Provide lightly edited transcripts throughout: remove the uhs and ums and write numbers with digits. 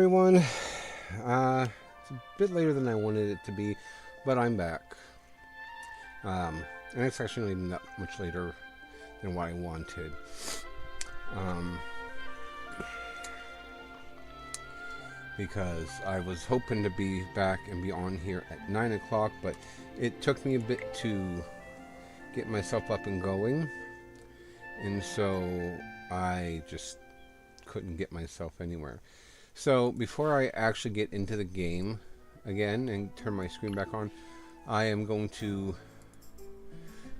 everyone. It's a bit later than I wanted it to be, but I'm back. And it's actually not even that much later than what I wanted. Um, because I was hoping to be back and be on here at 9 o'clock, but it took me a bit to get myself up and going. And so I just couldn't get myself anywhere. So before I actually get into the game again and turn my screen back on, I am going to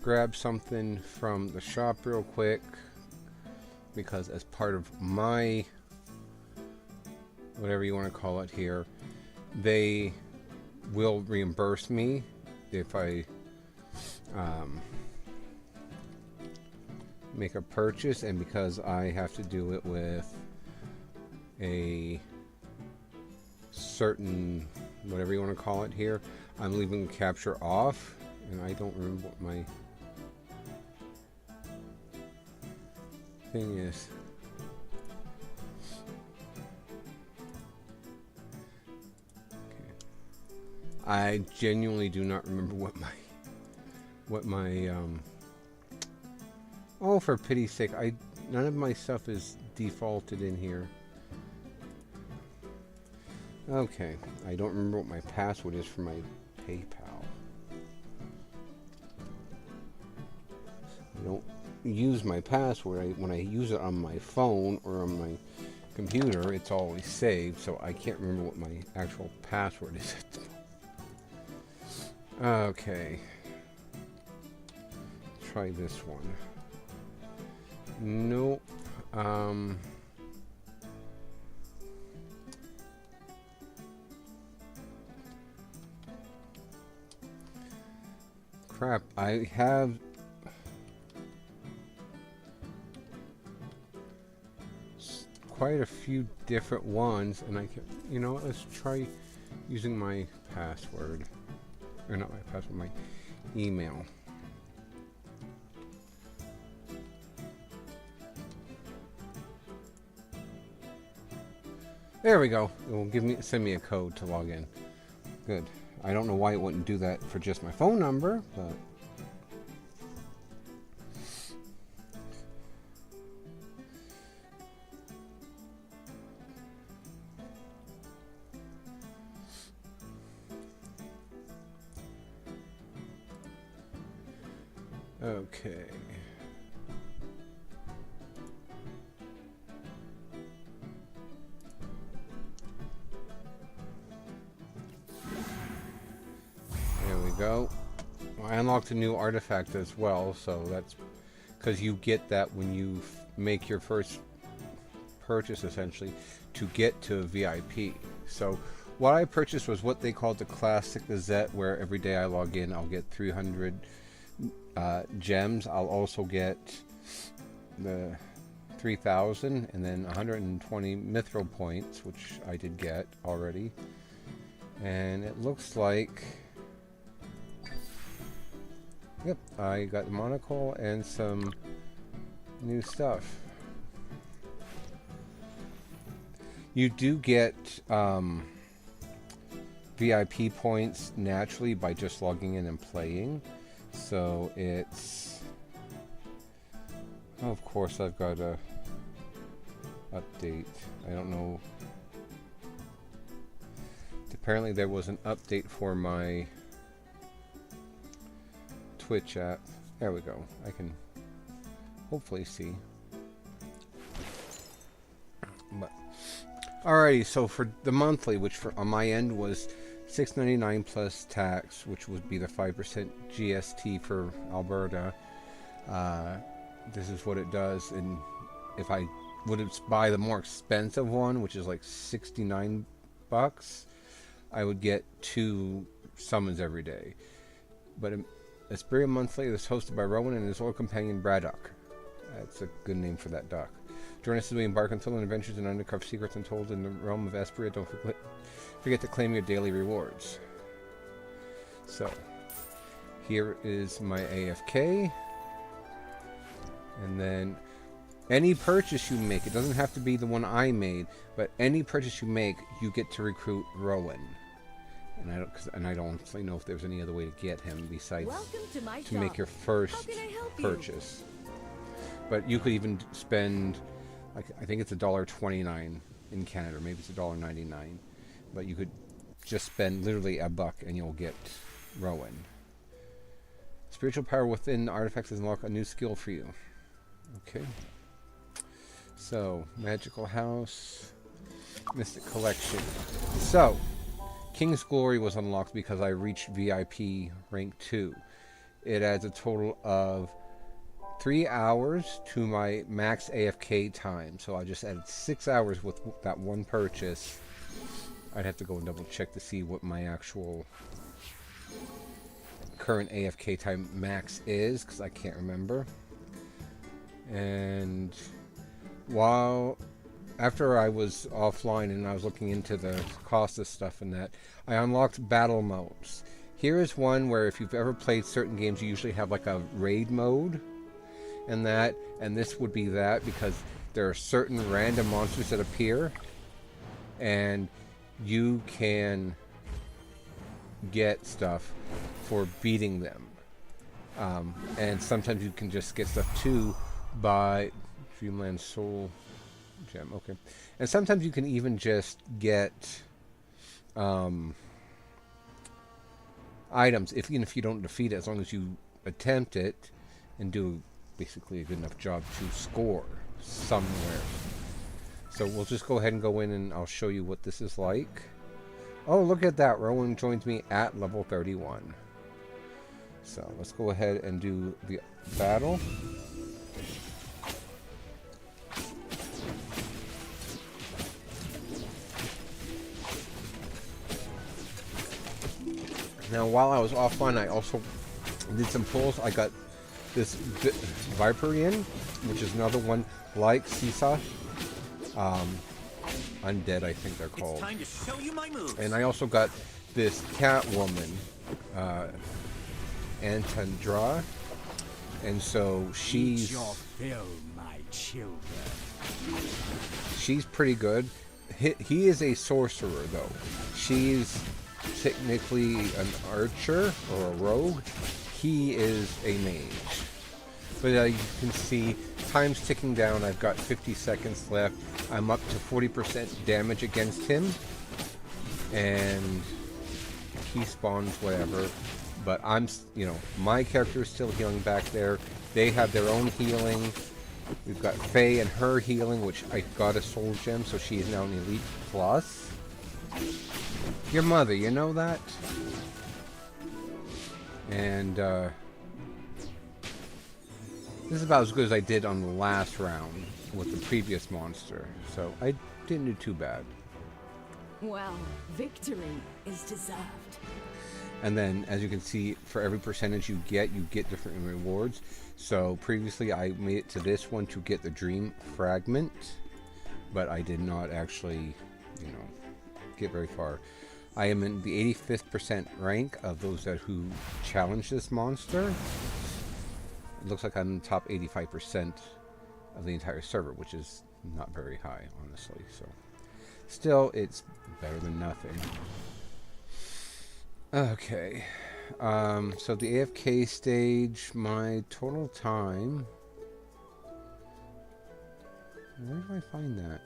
grab something from the shop real quick, because as part of my, whatever you want to call it here, they will reimburse me if I make a purchase, and because I have to do it with a certain, whatever you want to call it here, I'm leaving capture off, and I don't remember what my thing is. Okay. I genuinely do not remember what my oh, for pity's sake, none of my stuff is defaulted in here. Okay, I don't remember what my password is for my PayPal. I don't use my password. When I use it on my phone or on my computer, it's always saved, so I can't remember what my actual password is. Okay. Try this one. Nope. Crap, I have quite a few different ones, and I can, you know what, let's try using my password. Or not my password, my email. There we go. It will send me a code to log in. Good. I don't know why it wouldn't do that for just my phone number, but okay. There we go. I unlocked a new artifact as well, so that's because you get that when you make your first purchase, essentially, to get to VIP. So what I purchased was what they called the Classic Gazette, where every day I log in, I'll get 300 gems. I'll also get the 3,000 and then 120 mithril points, which I did get already. And it looks like, yep, I got the monocle and some new stuff. You do get VIP points naturally by just logging in and playing. So it's, oh, of course I've got to update. I don't know. Apparently there was an update for my Twitch app. There we go. I can hopefully see. But alrighty, so for the monthly, which on my end was $6.99 plus tax, which would be the 5% GST for Alberta. This is what it does, and if I would buy the more expensive one, which is like $69, I would get 2 summons every day. But Asperia Monthly is hosted by Rowan and his old companion Braddock. That's a good name for that duck. Join us as we embark on thrilling adventures and undercover secrets untold in the realm of Asperia. Don't forget to claim your daily rewards. So, here is my AFK. And then Any purchase you make, it doesn't have to be the one I made, but any purchase you make, you get to recruit Rowan. And I don't honestly know if there's any other way to get him besides to make your first purchase. But you could even spend, like, I think it's $1.29 in Canada, or maybe it's $1.99. But you could just spend literally $1 and you'll get Rowan. Spiritual power within artifacts has unlocked a new skill for you. Okay. So, Magical House, Mystic Collection. So, King's Glory was unlocked because I reached VIP rank 2. It adds a total of 3 hours to my max AFK time. So I just added 6 hours with that one purchase. I'd have to go and double check to see what my actual current AFK time max is, because I can't remember. And after I was offline and I was looking into the cost of stuff and that, I unlocked battle modes. Here is one where if you've ever played certain games, you usually have like a raid mode and that, and this would be that, because there are certain random monsters that appear and you can get stuff for beating them. And sometimes you can just get stuff too by Dreamland Soul Gem. Okay. And sometimes you can even just get items, even if you don't defeat it, as long as you attempt it and do basically a good enough job to score somewhere. So we'll just go ahead and go in and I'll show you what this is like. Oh, look at that. Rowan joins me at level 31. So let's go ahead and do the battle. Now, while I was offline, I also did some pulls. I got this Viperian, which is another one like Seesaw. Undead, I think they're called. It's time to show you my moves. And I also got this Catwoman, Antandra. And so she's... Eat your fill, my children. She's pretty good. He is a sorcerer, though. She's technically an archer or a rogue. He is a mage. But you can see time's ticking down. I've got 50 seconds left. I'm up to 40% damage against him. And he spawns whatever. But I'm, my character is still healing back there. They have their own healing. We've got Faye and her healing, which I got a soul gem, so she is now an elite plus. Your mother, you know that? And this is about as good as I did on the last round with the previous monster, so I didn't do too bad. Well, victory is deserved. And then, as you can see, for every percentage you get different rewards. So previously I made it to this one to get the Dream Fragment, but I did not actually, get very far. I am in the 85th rank of those who challenge this monster. It looks like I'm in the top 85% of the entire server, which is not very high, honestly. So, still, it's better than nothing. Okay, so the AFK stage, my total time, where do I find that?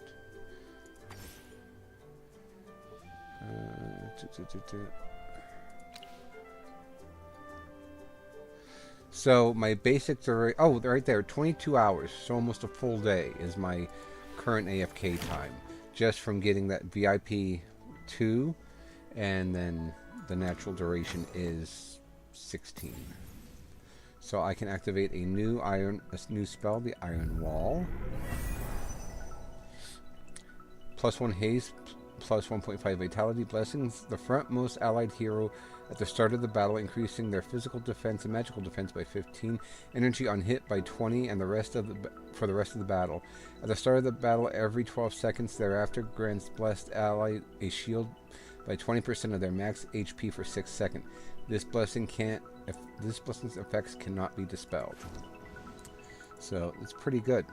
So my basic duration, oh, right there, 22 hours, so almost a full day is my current AFK time, just from getting that VIP 2, and then the natural duration is 16. So I can activate a new spell, the Iron Wall. +1 haste, plus 1.5 vitality. Blessings the frontmost allied hero at the start of the battle, increasing their physical defense and magical defense by 15, energy on hit by 20, and for the rest of the battle. At the start of the battle, every 12 seconds thereafter, grants blessed ally a shield by 20% of their max HP for 6 seconds. This blessing's effects cannot be dispelled. So it's pretty good.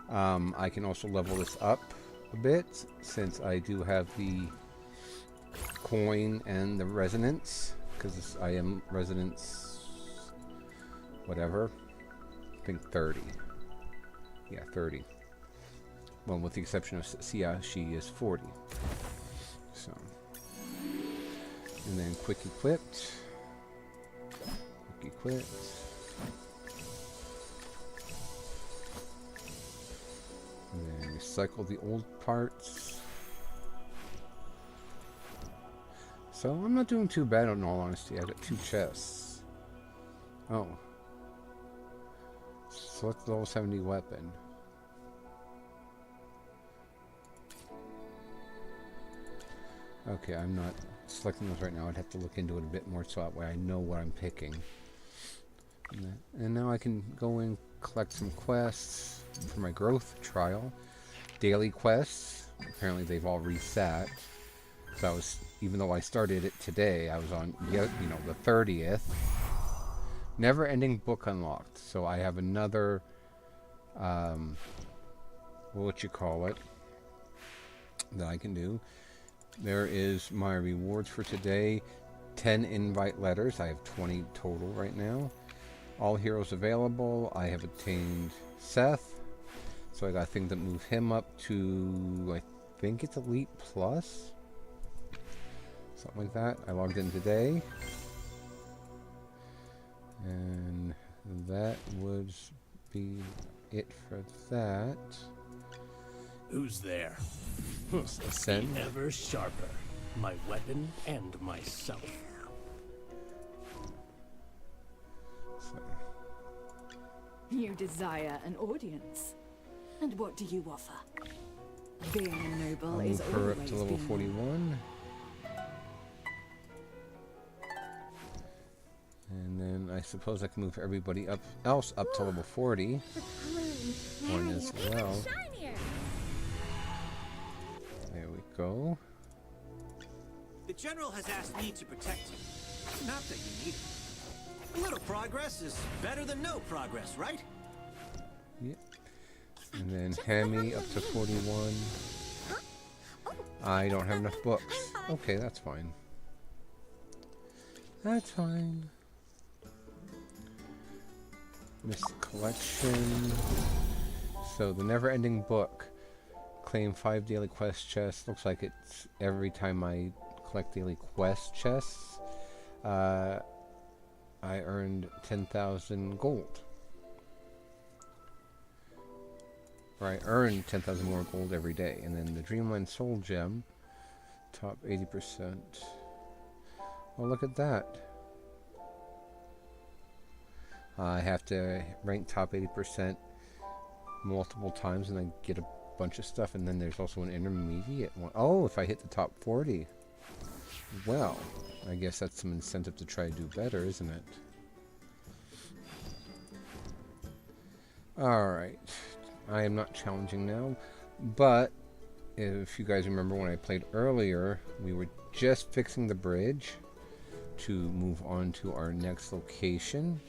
I can also level this up a bit since I do have the coin and the resonance, because I am resonance whatever. I think 30. Yeah, 30. Well, with the exception of Sia, she is 40. So, and then quick equipped. Quick equipped. And then recycle the old parts. So I'm not doing too bad in all honesty. I got 2 chests. Oh. Select the level 70 weapon. Okay, I'm not selecting those right now. I'd have to look into it a bit more so that way I know what I'm picking. And now I can go and collect some quests for my growth trial. Daily quests. Apparently they've all reset. So I was, even though I started it today, I was on, the 30th. Never ending book unlocked. So I have another, what you call it, that I can do. There is my rewards for today. 10 invite letters. I have 20 total right now. All heroes available. I have attained Seth. So I got a thing to move him up to, I think it's Elite Plus. Something like that. I logged in today. And that would be it for that. Who's there? Ascend. Ever sharper. My weapon and myself. So, You desire an audience. And what do you offer? Being a noble I'll is move her up always to level being 41. And then I suppose I can move everybody else up to level 40. One as well. There we go. The General has asked me to protect you. Not that you need it. A little progress is better than no progress, right? Yep. And then Hammy up to 41. I don't have enough books. Okay, that's fine. That's fine. Missed collection. So the never-ending book. Claim 5 daily quest chests. Looks like it's every time I collect daily quest chests. I earned 10,000 gold. Or I earn 10,000 more gold every day. And then the Dreamland Soul Gem. Top 80%. Oh, look at that. I have to rank top 80% multiple times and then get a bunch of stuff. And then there's also an intermediate one. Oh, if I hit the top 40. Well, I guess that's some incentive to try to do better, isn't it? Alright. I am not challenging now. But, if you guys remember when I played earlier, we were just fixing the bridge to move on to our next location.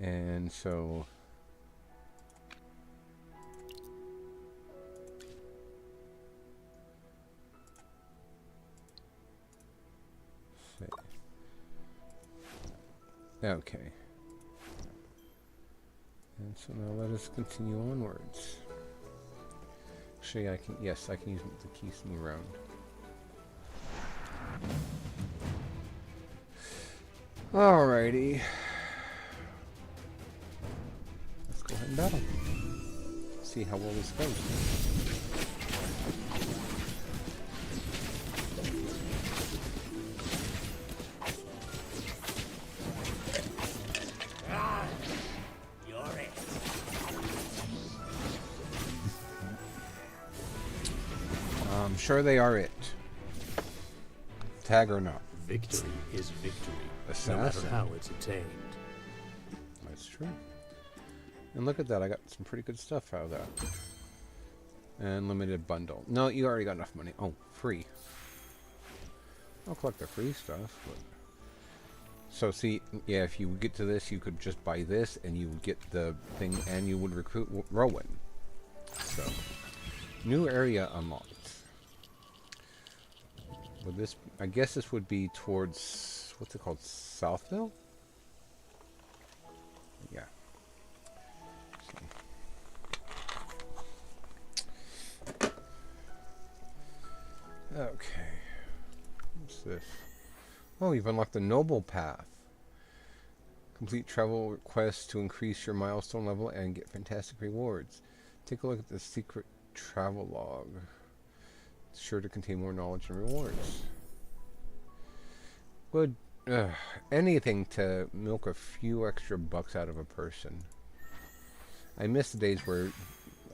And so okay. And so now let us continue onwards. Actually, I can use the keys to move around. Alrighty. Let's go ahead and battle. See how well this goes. You're it. I'm sure they are it. Tag or not. Victory is victory, Assassin. no matter how it's attained. That's true. And look at that, I got some pretty good stuff out of that. And limited bundle. No, you already got enough money. Oh, free. I'll collect the free stuff. But... So see, yeah, if you get to this, you could just buy this, and you would get the thing, and you would recruit Rowan. New area unlocked. Would this? I guess this would be towards what's it called? Southville? Yeah. Okay. What's this? Oh, you've unlocked the Noble Path. Complete travel requests to increase your milestone level and get fantastic rewards. Take a look at the secret travel log. It's sure to contain more knowledge and rewards. Would anything to milk a few extra bucks out of a person. I miss the days where,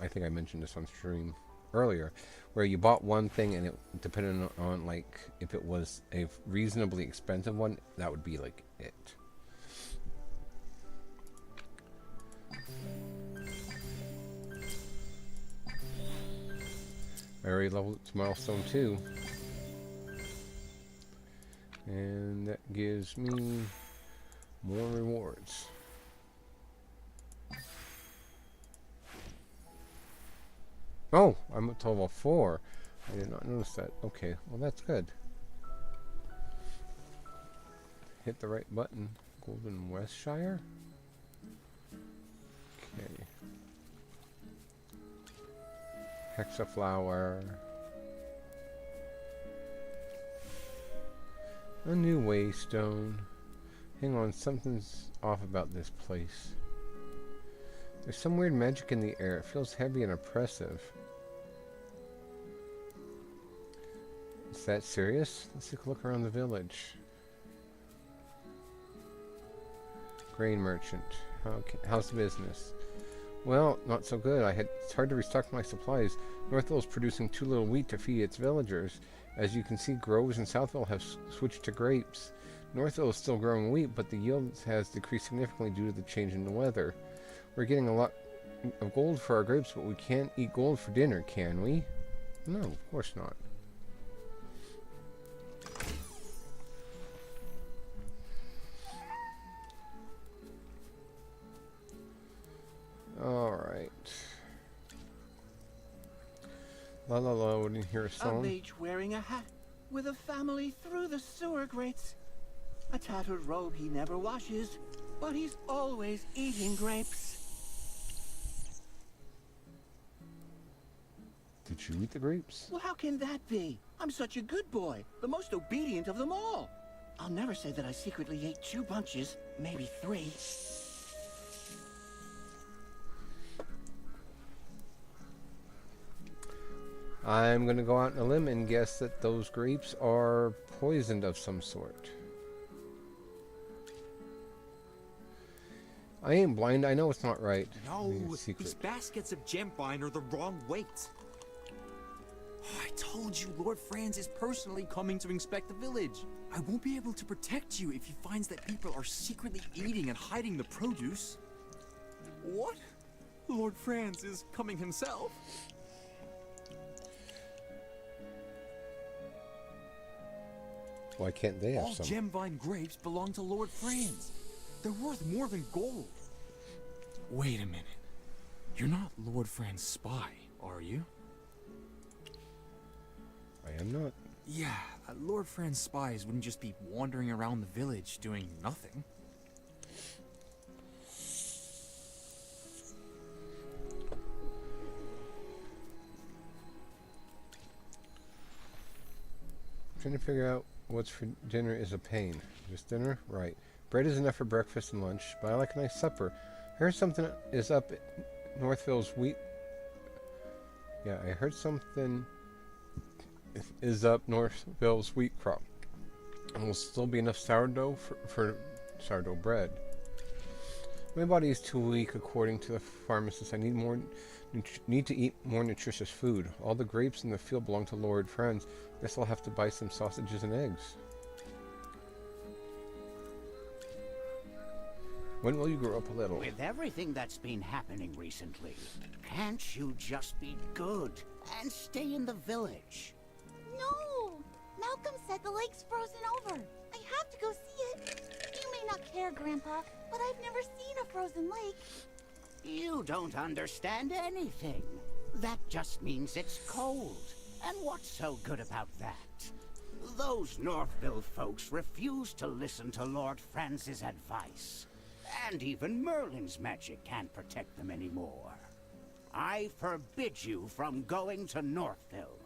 I think I mentioned this on stream earlier, where you bought one thing and it depended on like if it was a reasonably expensive one, that would be like it. I already leveled it to milestone 2. And that gives me more rewards. Oh, I'm at level 4. I did not notice that. Okay, well that's good. Hit the right button. Golden Westshire? Okay. Hexaflower. A new waystone. Hang on, something's off about this place. There's some weird magic in the air. It feels heavy and oppressive. Is that serious? Let's take a look around the village. Grain merchant. How's the business? Well, not so good. It's hard to restock my supplies. Northville is producing too little wheat to feed its villagers. As you can see, growers in Southville have switched to grapes. Northville is still growing wheat, but the yield has decreased significantly due to the change in the weather. We're getting a lot of gold for our grapes, but we can't eat gold for dinner, can we? No, of course not. Alright. La la la, wouldn't hear a song. A mage wearing a hat, with a family through the sewer grates. A tattered robe he never washes, but he's always eating grapes. Did you eat the grapes? Well, how can that be? I'm such a good boy, the most obedient of them all. I'll never say that I secretly ate 2 bunches, maybe 3. I'm gonna go out on a limb and guess that those grapes are poisoned of some sort. I ain't blind, I know it's not right. No, Secret. these baskets of gemvine are the wrong weight. I told you Lord Franz is personally coming to inspect the village. I won't be able to protect you if he finds that people are secretly eating and hiding the produce. What? Lord Franz is coming himself? Why can't they have All some? gemvine grapes belong to Lord Franz. They're worth more than gold. Wait a minute. You're not Lord Franz's spy, are you? I am not. Yeah, Lord Franz's spies wouldn't just be wandering around the village doing nothing. Trying to figure out what's for dinner is a pain. Just dinner? Right. Bread is enough for breakfast and lunch, but I like a nice supper. I heard something is up at Northville's wheat. Yeah, I heard something is up Northville's wheat crop. And will still be enough sourdough for sourdough bread. My body is too weak, according to the pharmacist. I need to eat more nutritious food. All the grapes in the field belong to Lord Franz. Guess I'll have to buy some sausages and eggs. When will you grow up a little? With everything that's been happening recently, can't you just be good and stay in the village? No! Malcolm said the lake's frozen over. I have to go see it. You may not care, Grandpa, but I've never seen a frozen lake. You don't understand anything. That just means it's cold. And what's so good about that? Those Northville folks refuse to listen to Lord Francis' advice. And even Merlin's magic can't protect them anymore. I forbid you from going to Northville.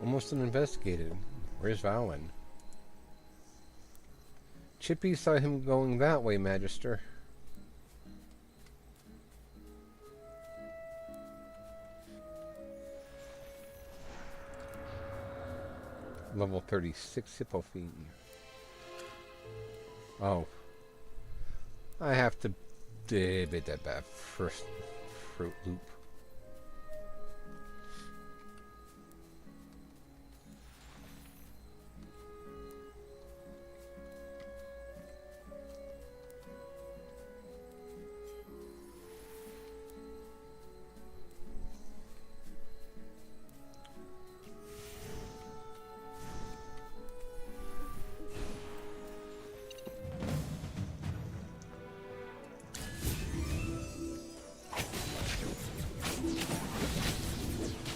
Almost uninvestigated. Where's Valen? Chippy saw him going that way, Magister. Level 36 Hippofine. Oh. I have to dib it at that first Fruit Loop.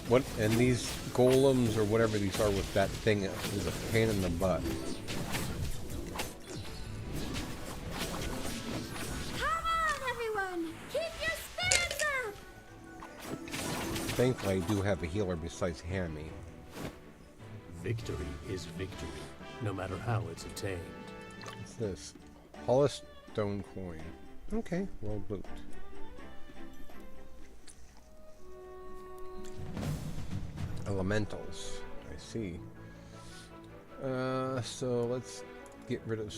What, and these golems or whatever these are with that thing is a pain in the butt. Come on, everyone! Keep your spirits up! Thankfully, I do have a healer besides Hammy. Victory is victory, no matter how it's attained. What's this? Hollis stone coin. Okay, well loot. Elementals. I see. So let's get rid of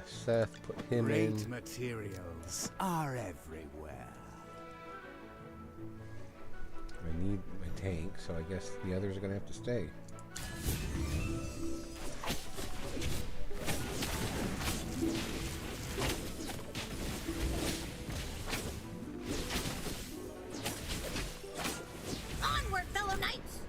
Seth. Put him in. Great materials are everywhere. I need my tank, so I guess the others are gonna have to stay. Onward, fellow knights!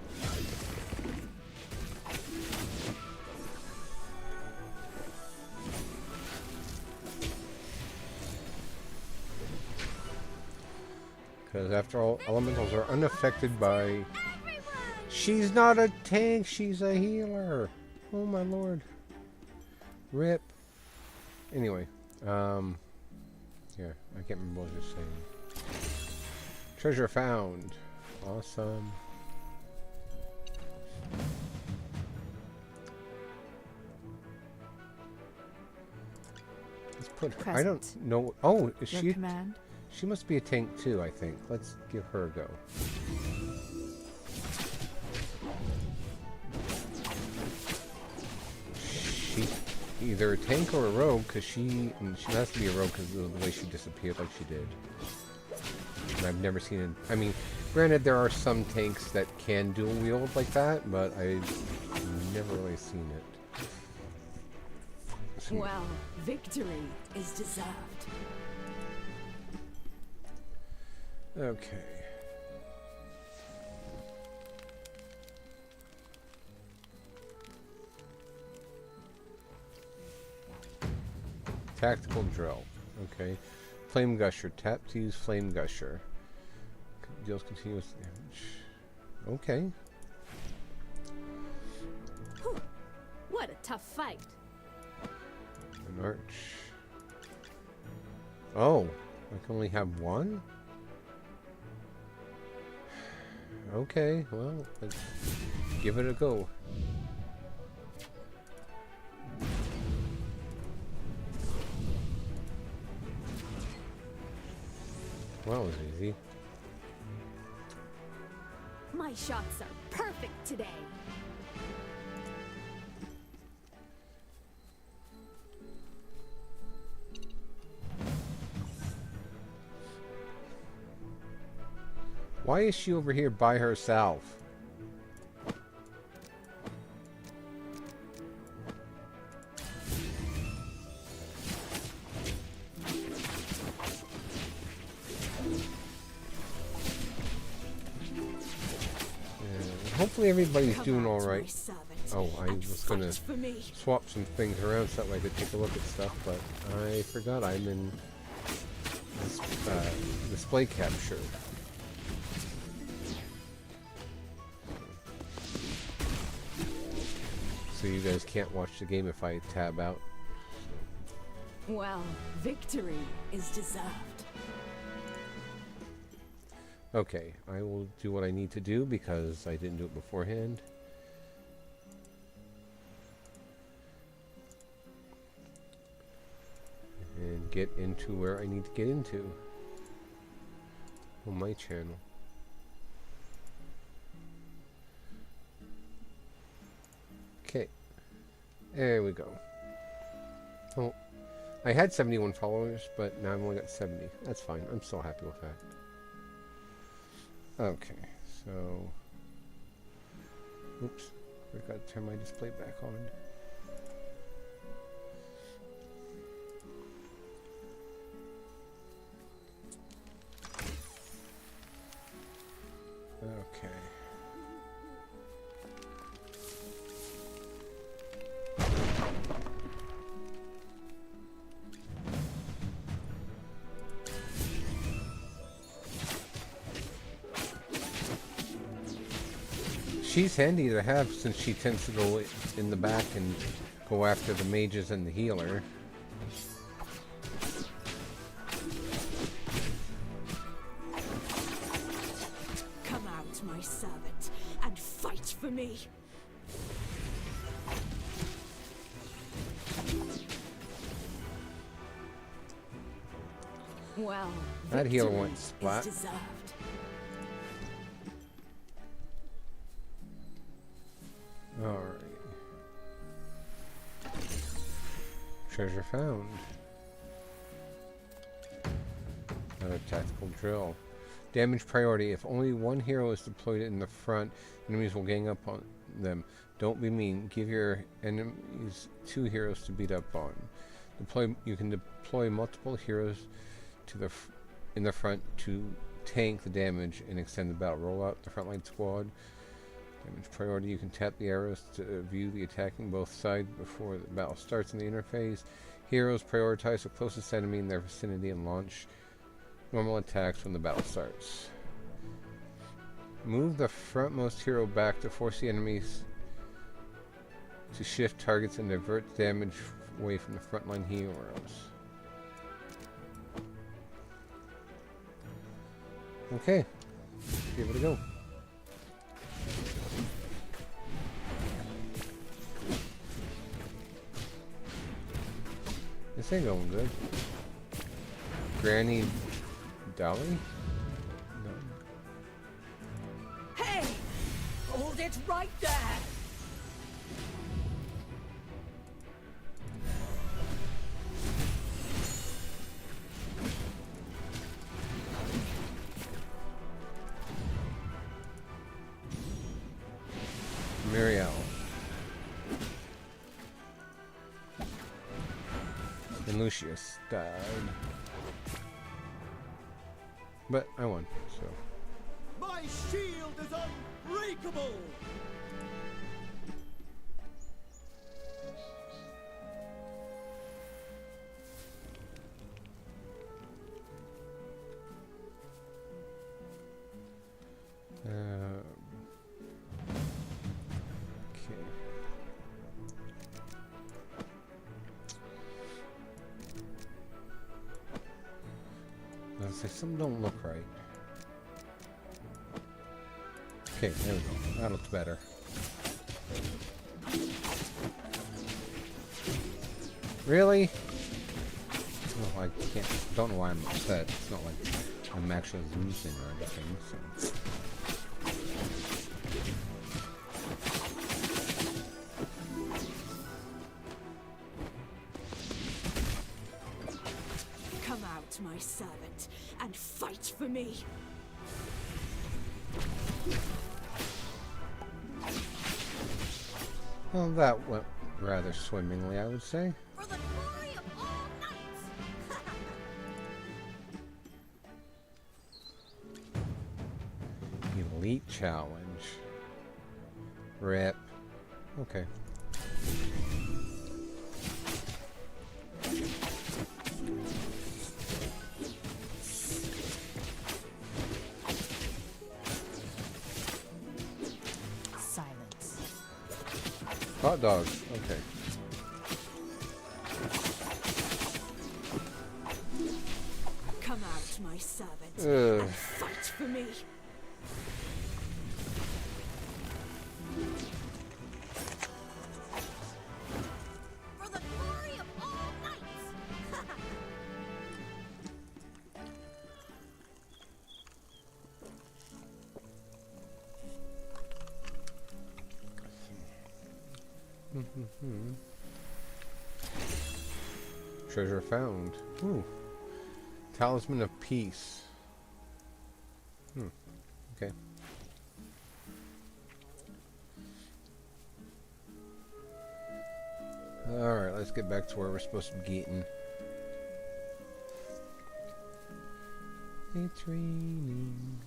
Because after all, elementals are unaffected by... Everyone! She's not a tank, she's a healer. Oh my lord. Rip. Anyway, yeah, I can't remember what I was saying. Treasure found. Awesome. Let's put her. I don't Present. know. Oh, is Your she? command? She must be a tank too, I think. Let's give her a go. She's either a tank or a rogue, because she has to be a rogue because of the way she disappeared like she did. And I've never seen it. I mean, granted, there are some tanks that can dual wield like that, but I've never really seen it. So- Well, victory is deserved. Okay. Tactical drill. Okay. Flame gusher. Tap to use flame gusher. Deals continuous damage. Okay. Whew. What a tough fight. An arch. Oh, I can only have one? Okay, well, let's give it a go. Well, that was easy. My shots are perfect today. Why is she over here by herself? Hopefully everybody's doing all right. Oh, I was gonna swap some things around so that way I could take a look at stuff, but I forgot I'm in this display capture. So you guys can't watch the game if I tab out. Well, victory is deserved. Okay, I will do what I need to do because I didn't do it beforehand. And get into where I need to get into on my channel. Okay, there we go. Oh, I had 71 followers, but now I've only got 70. That's fine. I'm still happy with that. Okay, so... Oops, forgot to turn my display back on. Okay. She's handy to have since she tends to go in the back and go after the mages and the healer. Come out, my servant, and fight for me. Well, That healer victory went splat. is deserved. Alright. Treasure found. Another tactical drill. Damage priority. If only one hero is deployed in the front, enemies will gang up on them. Don't be mean. Give your enemies 2 heroes to beat up on. You can deploy multiple heroes to in the front to tank the damage and extend the battle. Roll out the frontline squad. Damage priority. You can tap the arrows to view the attacking both sides before the battle starts in the interface. Heroes prioritize the closest enemy in their vicinity and launch normal attacks when the battle starts. Move the frontmost hero back to force the enemies to shift targets and divert damage away from the frontline heroes. Okay, give it a go. This ain't going good. Granny Dolly? No. Hey! Hold it right there! Muriel. And Lucius died. But I won, so. My shield is unbreakable! Okay. Let's say some don't look right. Okay, there we go. That looks better. Really? Oh, I can't. Don't know why I'm upset. It's not like I'm actually losing or anything. So. Come out, my servant, and fight for me. Well, that went rather swimmingly, I would say. For the glory of all knights! Elite challenge. Rip. Okay. Hot dogs. Okay. Come out, my servant, Ugh. and fight for me. For the glory of all knights! Treasure found. Ooh. Talisman of Peace. Okay. Alright, let's get back to where we're supposed to be getting. It's raining.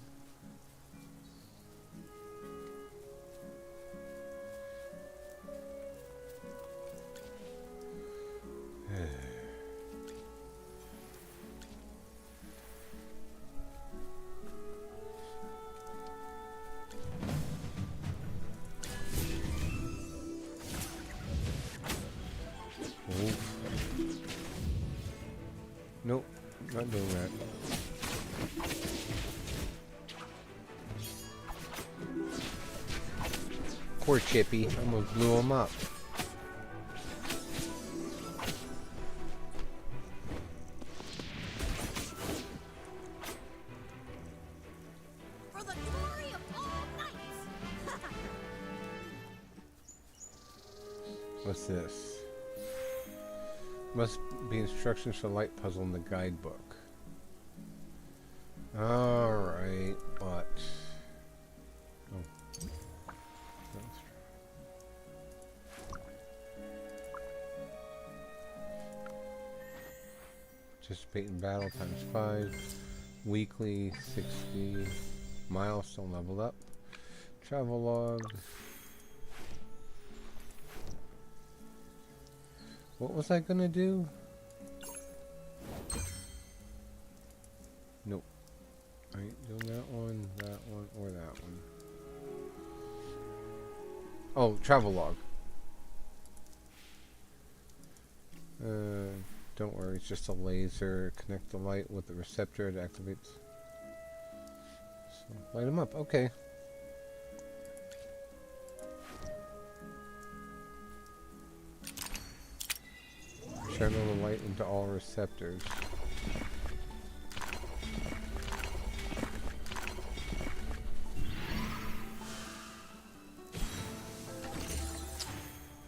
Nope, not doing that. Poor Chippy, almost blew him up. For the glory of all knights! What's this? Must be instructions for the light puzzle in the guidebook. Alright, what? Oh. Participate in battle times 5. Weekly 60. Milestone leveled up. Travel log. What was I gonna do? Nope. I ain't doing that one, or that one. Oh, travel log. Don't worry, it's just a laser. Connect the light with the receptor, it activates. So, light them up, okay. Channel the light into all receptors.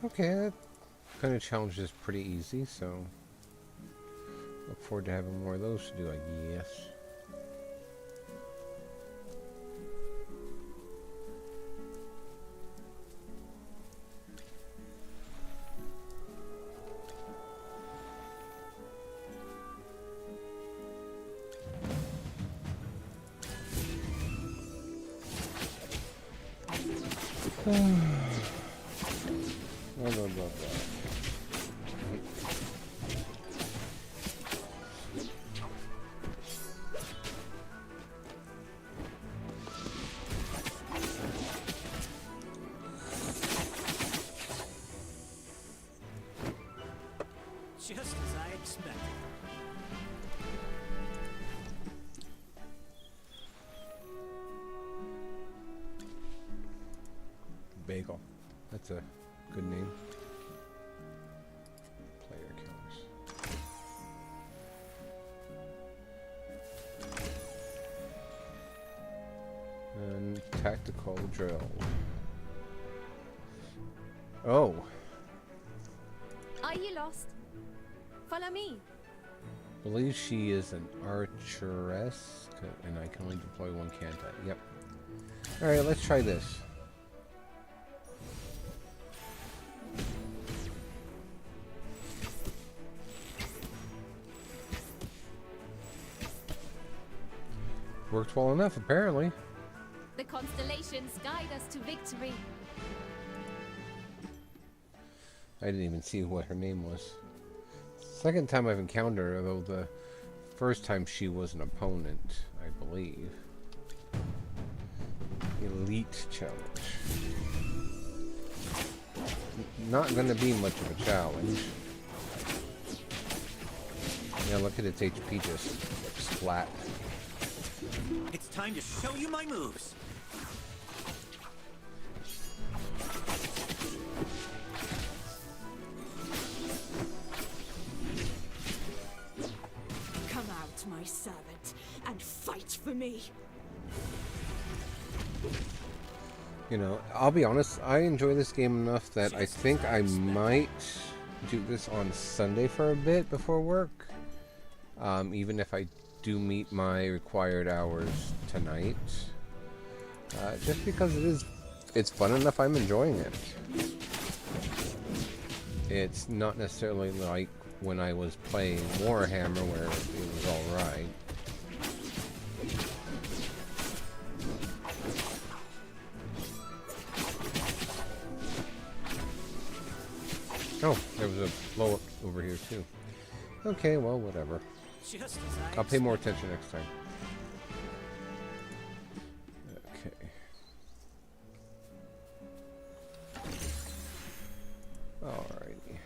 Okay, that kind of challenge is pretty easy, so look forward to having more of those to do, I guess. Blah, blah, blah, blah. Just as I expected. Bagel. That's a good name. Player killers. And tactical drill. Oh. Are you lost? Follow me. Believe she is an archeress, and I can only deploy one, can't I? Yep. Alright, let's try this. Worked well enough, apparently. The constellations guide us to victory. I didn't even see what her name was. Second time I've encountered her, though the first time she was an opponent, I believe. Elite challenge. not going to be much of a challenge. Yeah, look at its HP just flat. It's time to show you my moves. Come out, my servant, and fight for me. You know, I'll be honest, I enjoy this game enough that I think I might do this on Sunday for a bit before work. Even if I do meet my required hours tonight. Just because it's fun enough, I'm enjoying it. It's not necessarily like when I was playing Warhammer where it was alright. Oh, there was a blow up over here too. Okay, well, whatever. Just as I'll pay more attention next time. Okay. Alrighty.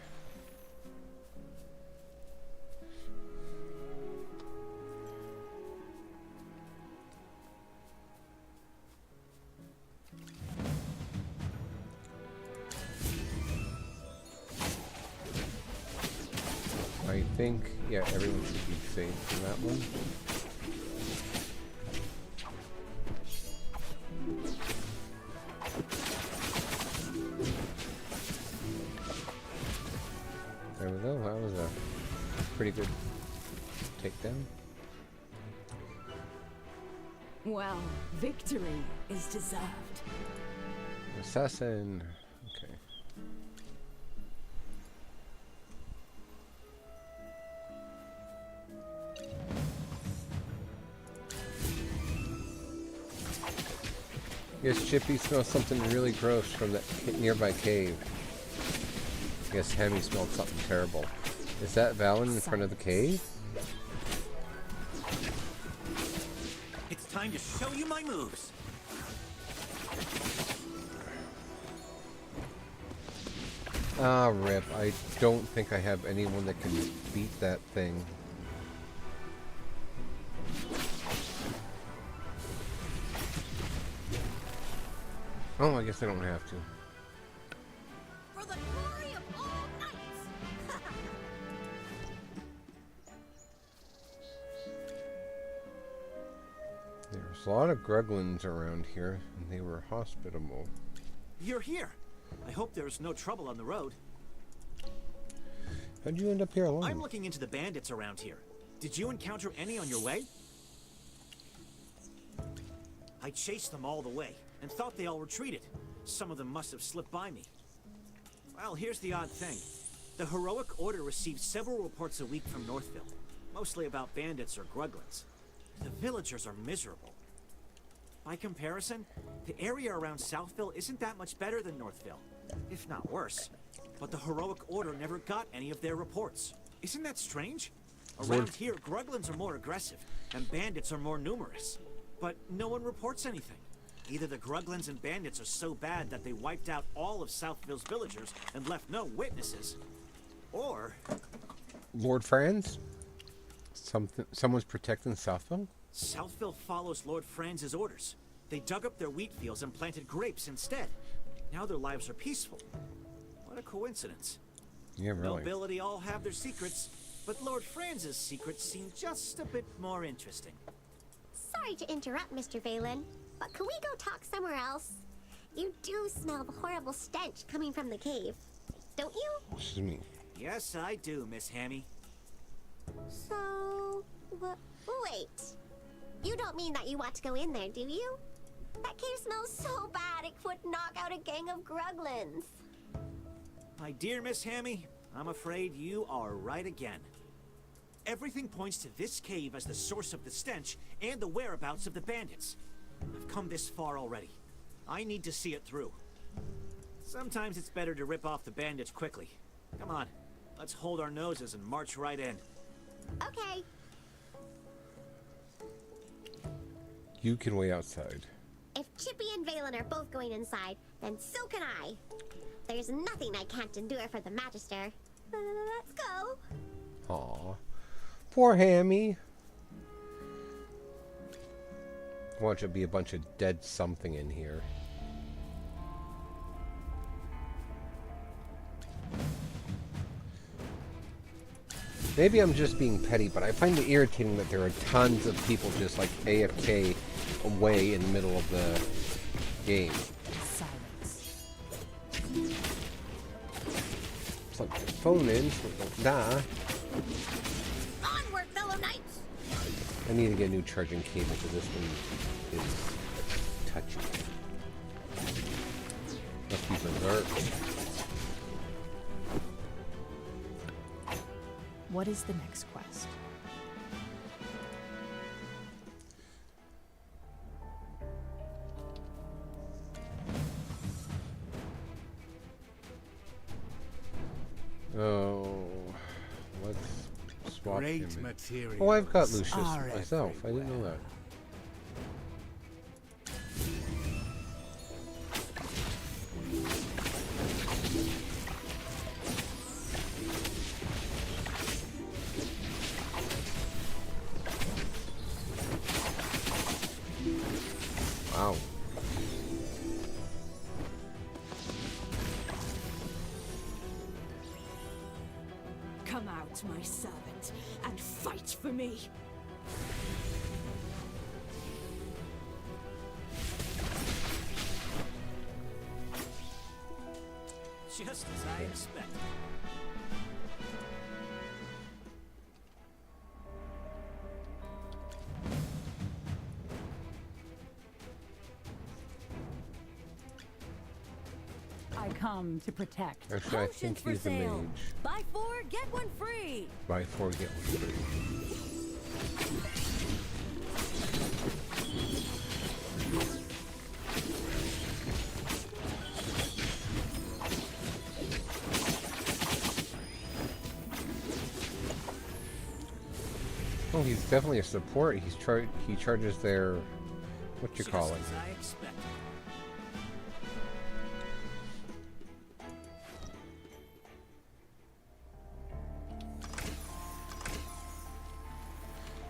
I think, yeah, everyone should be safe from that one. There we go, that was a pretty good takedown. Well, victory is deserved. Assassin. Okay. Yes, Chippy smells something really gross from that nearby cave. Yes, Hemi smelled something terrible. Is that Valen in front of the cave? It's time to show you my moves. Ah, rip. I don't think I have anyone that can beat that thing. Oh, I guess I don't have to. For the glory of all knights! There's a lot of Gruglins around here, and they were hospitable. You're here. I hope there's no trouble on the road. How'd you end up here alone? I'm looking into the bandits around here. Did you encounter any on your way? I chased them all the way and thought they all retreated. Some of them must have slipped by me. Well, here's the odd thing. The Heroic Order receives several reports a week from Northville, mostly about bandits or Gruglins. The villagers are miserable. By comparison, the area around Southville isn't that much better than Northville, if not worse. But the Heroic Order never got any of their reports. Isn't that strange? Around here, Gruglins are more aggressive, and bandits are more numerous. But no one reports anything. Either the Gruglins and bandits are so bad that they wiped out all of Southville's villagers and left no witnesses, or... Lord Franz? Someone's protecting Southville? Southville follows Lord Franz's orders. They dug up their wheat fields and planted grapes instead. Now their lives are peaceful. What a coincidence. Yeah, really. Nobility all have their secrets, but Lord Franz's secrets seem just a bit more interesting. Sorry to interrupt, Mr. Valen, but can we go talk somewhere else? You do smell the horrible stench coming from the cave, don't you? Excuse me. Yes, I do, Miss Hammy. So... wait. You don't mean that you want to go in there, do you? That cave smells so bad it would knock out a gang of Gruglins. My dear Miss Hammy, I'm afraid you are right again. Everything points to this cave as the source of the stench and the whereabouts of the bandits. I've come this far already. I need to see it through. Sometimes it's better to rip off the bandits quickly. Come on, let's hold our noses and march right in. Okay. You can wait outside. If Chippy and Valen are both going inside, then so can I. There's nothing I can't endure for the Magister. Let's go. Aw. Poor Hammy. Watch it be a bunch of dead something in here. Maybe I'm just being petty, but I find it irritating that there are tons of people just like AFK away in the middle of the game. Silence. It's like the phone in so it don't die. Onward, fellow knights! I need to get a new charging cable because this one is touchy. Must be preserved. What is the next quest? Oh, let's swap Great him. materials Oh, I've got Lucius are myself. I didn't know that. Wow. Come out, my servant, and fight for me. Just as I expected. I come to protect. Actually, I think he's the mage. Buy 4, get 1 free. Buy 4, get 1 free. Oh, he's definitely a support. He charges their what you call it. Just as I expected.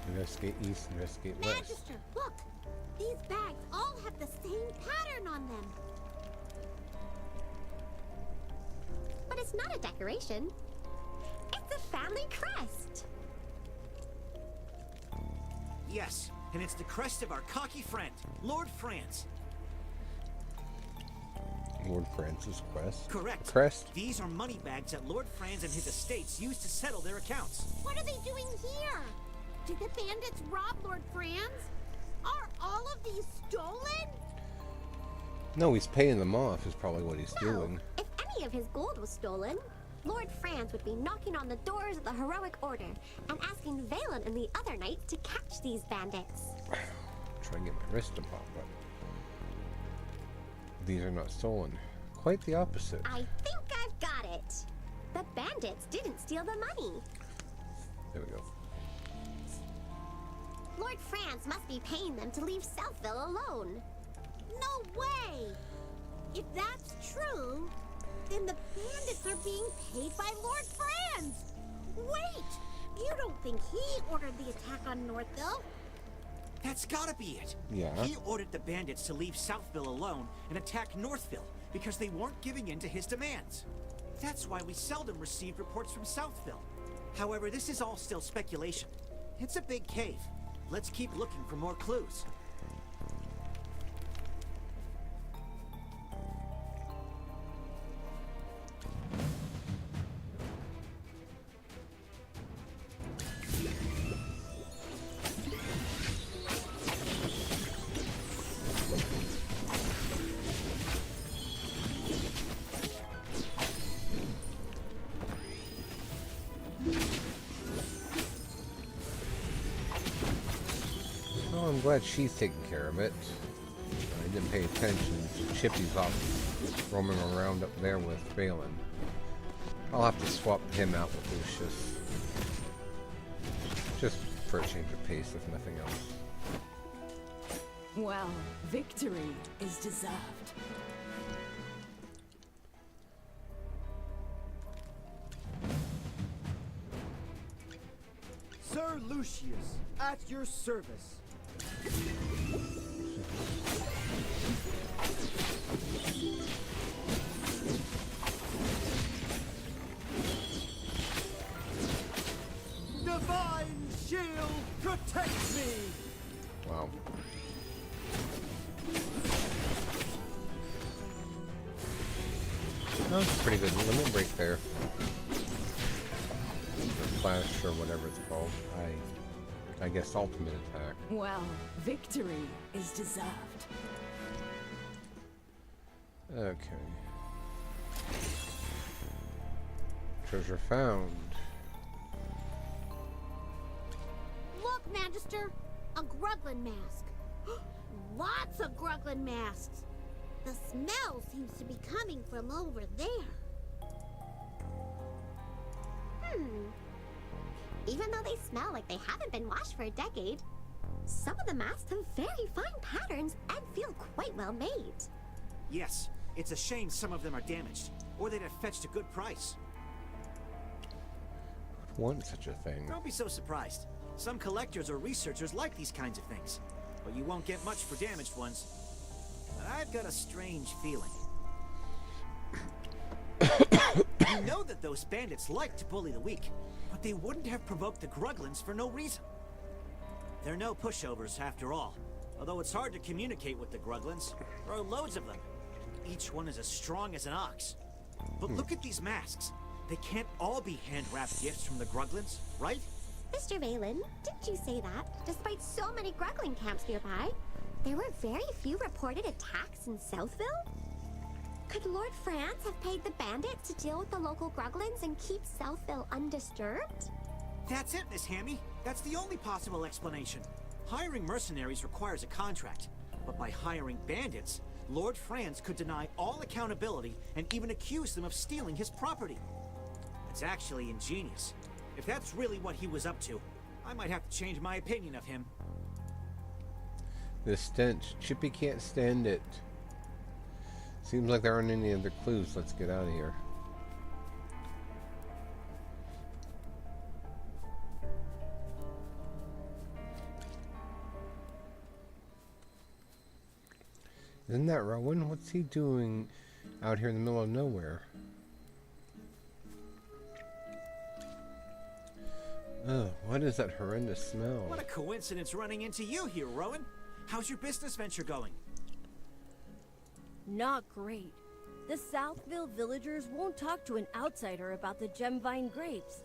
Investigate east, investigate west. Magister, look! These bags all have the same pattern on them. But it's not a decoration. It's a family crest. Yes, and it's the crest of our cocky friend, Lord Franz. Lord Francis Quest. Correct. Crest. These are money bags that Lord Franz and his estates used to settle their accounts. What are they doing here? Did the bandits rob Lord Franz? Are all of these stolen? No, he's paying them off is probably what he's No, doing. if any of his gold was stolen, Lord Franz would be knocking on the doors of the heroic order and asking Valen and the other knights to catch these bandits. Try and get my wrist to pop up. These are not stolen. Quite the opposite. I think I've got it. The bandits didn't steal the money. There we go. Lord Franz must be paying them to leave Southville alone. No way! If that's true, then the bandits are being paid by Lord Franz! Wait! You don't think he ordered the attack on Northville? That's gotta be it. Yeah. He ordered the bandits to leave Southville alone and attack Northville because they weren't giving in to his demands. That's why we seldom receive reports from Southville. However, this is all still speculation. It's a big cave. Let's keep looking for more clues. Oh, I'm glad she's taking care of it. I didn't pay attention. Chippy's off roaming around up there with Valen. I'll have to swap him out with Lucius. Just for a change of pace, if nothing else. Well, victory is deserved. Lucius, at your service. Divine shield protects me! Wow. That was a pretty good limit break there. Or flash or whatever it's called. I guess ultimate attack. Well, victory is deserved. Okay. Treasure found. Look, Magister! A Gruglin mask. Lots of Gruglin masks. The smell seems to be coming from over there. Even though they smell like they haven't been washed for a decade, some of the masks have very fine patterns and feel quite well made. Yes, it's a shame some of them are damaged, or they'd have fetched a good price. Would want such a thing. Don't be so surprised. Some collectors or researchers like these kinds of things, but you won't get much for damaged ones. But I've got a strange feeling. You know that those bandits like to bully the weak, but they wouldn't have provoked the Gruglins for no reason. They're no pushovers, after all. Although it's hard to communicate with the Gruglins. There are loads of them. Each one is as strong as an ox. But look at these masks. They can't all be hand-wrapped gifts from the Gruglins, right? Mr. Valen, didn't you say that, despite so many Gruglin camps nearby, there were very few reported attacks in Southville? Could Lord Franz have paid the bandits to deal with the local Gruglins and keep Southville undisturbed? That's it, Miss Hammy. That's the only possible explanation. Hiring mercenaries requires a contract, but by hiring bandits, Lord Franz could deny all accountability and even accuse them of stealing his property. It's actually ingenious. If that's really what he was up to, I might have to change my opinion of him. The stench. Chippy can't stand it. Seems like there aren't any other clues. Let's get out of here. Isn't that Rowan? What's he doing out here in the middle of nowhere? Oh, what is that horrendous smell? What a coincidence running into you here, Rowan. How's your business venture going? Not great. The Southville villagers won't talk to an outsider about the Gemvine grapes.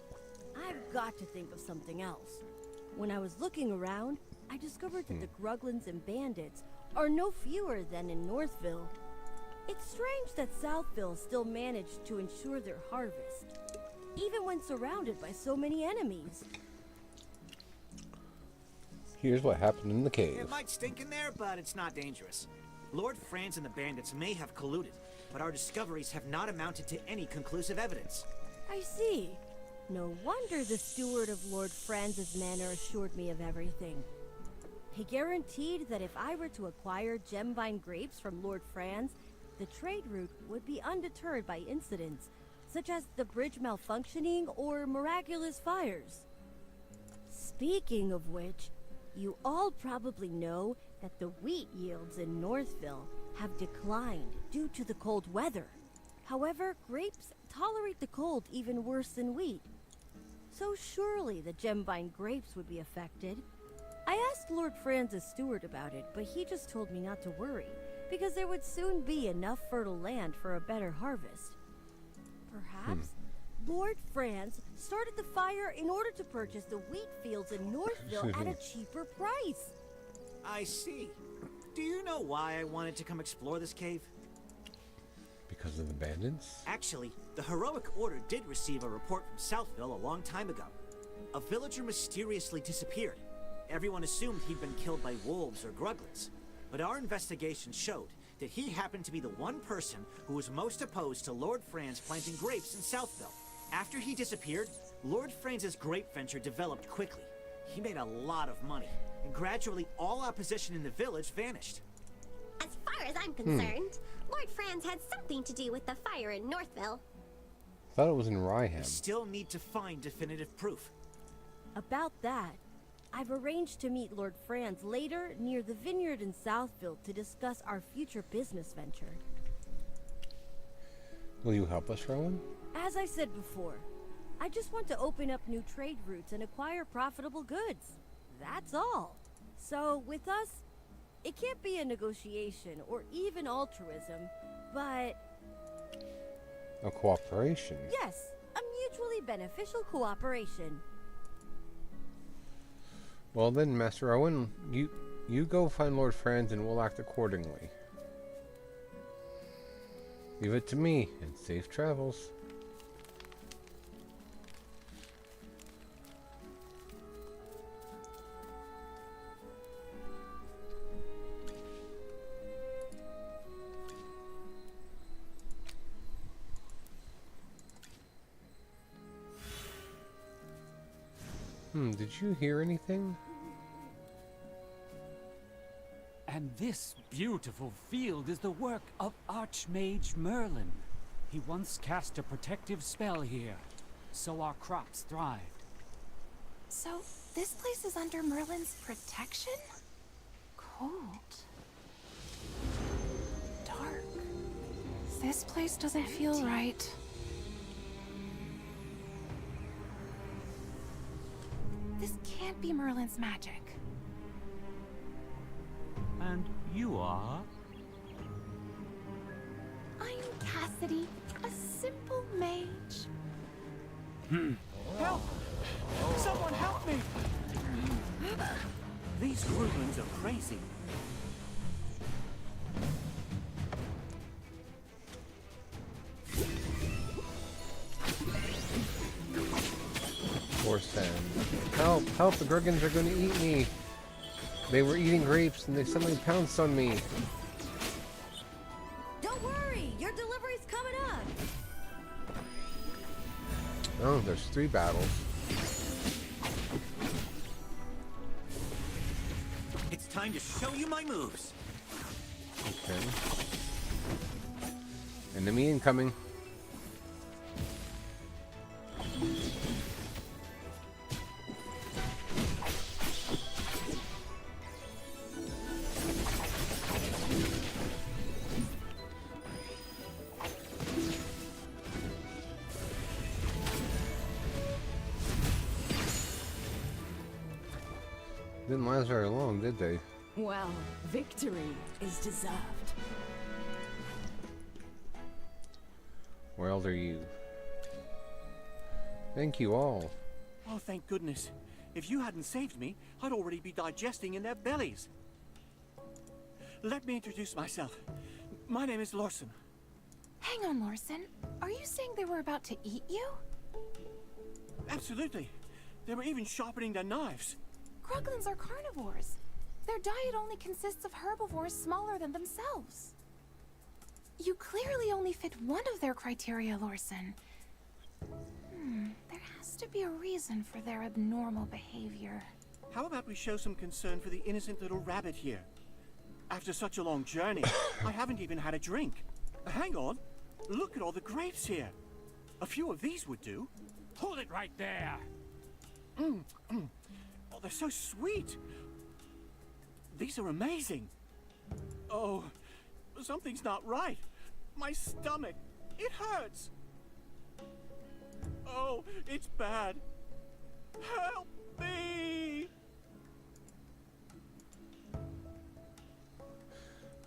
I've got to think of something else. When I was looking around, I discovered that the Gruglins and bandits are no fewer than in Northville. It's strange that Southville still managed to ensure their harvest, even when surrounded by so many enemies. Here's what happened in the cave. It might stink in there, but it's not dangerous. Lord Franz and the bandits may have colluded, but our discoveries have not amounted to any conclusive evidence. I see. No wonder the steward of Lord Franz's manor assured me of everything. He guaranteed that if I were to acquire Gemvine grapes from Lord Franz, the trade route would be undeterred by incidents, such as the bridge malfunctioning or miraculous fires. Speaking of which, you all probably know that the wheat yields in Northville have declined due to the cold weather. However, grapes tolerate the cold even worse than wheat. So surely the Gemvine grapes would be affected. I asked Lord Franz's steward about it, but he just told me not to worry, because there would soon be enough fertile land for a better harvest. Perhaps Lord Franz started the fire in order to purchase the wheat fields in Northville at a cheaper price. I see. Do you know why I wanted to come explore this cave? Because of the bandits? Actually, the Heroic Order did receive a report from Southville a long time ago. A villager mysteriously disappeared. Everyone assumed he'd been killed by wolves or Gruglins. But our investigation showed that he happened to be the one person who was most opposed to Lord Franz planting grapes in Southville. After he disappeared, Lord Franz's grape venture developed quickly. He made a lot of money, and gradually all opposition in the village vanished. As far as I'm concerned, Lord Franz had something to do with the fire in Northville. Thought it was in We Ryham. still need to find definitive proof. About that, I've arranged to meet Lord Franz later near the vineyard in Southville to discuss our future business venture. Will you help us, Rowan? As I said before, I just want to open up new trade routes and acquire profitable goods. That's all. So, with us, it can't be a negotiation or even altruism, but... A cooperation. yes, a mutually beneficial cooperation. Well then, Master Owen, you go find Lord Franz and we'll act accordingly. Leave it to me, and safe travels. Did you hear anything? And this beautiful field is the work of Archmage Merlin. He once cast a protective spell here, so our crops thrived. So, this place is under Merlin's protection? Cold. Dark. This place doesn't feel right. This can't be Merlin's magic. And you are? I'm Cassidy, a simple mage. Help! Someone help me! These Grubens are crazy. Poor Sam. Help! Help! The Grugans are going to eat me! They were eating grapes and they suddenly pounced on me. Don't worry, your delivery's coming up. Oh, there's 3 battles. It's time to show you my moves. Okay. Enemy incoming. Didn't last very long, did they? Well, victory is deserved. Well, are you? Thank you all. Oh, thank goodness. If you hadn't saved me, I'd already be digesting in their bellies. Let me introduce myself. My name is Lorson. Hang on, Lorson. Are you saying they were about to eat you? Absolutely. They were even sharpening their knives. Gruglins are carnivores. Their diet only consists of herbivores smaller than themselves. You clearly only fit one of their criteria, Lorson. There has to be a reason for their abnormal behavior. How about we show some concern for the innocent little rabbit here? After such a long journey, I haven't even had a drink. Hang on. Look at all the grapes here. A few of these would do. Hold it right there! Oh, they're so sweet. These are amazing. Oh, something's not right. My stomach, it hurts. Oh, it's bad. Help me!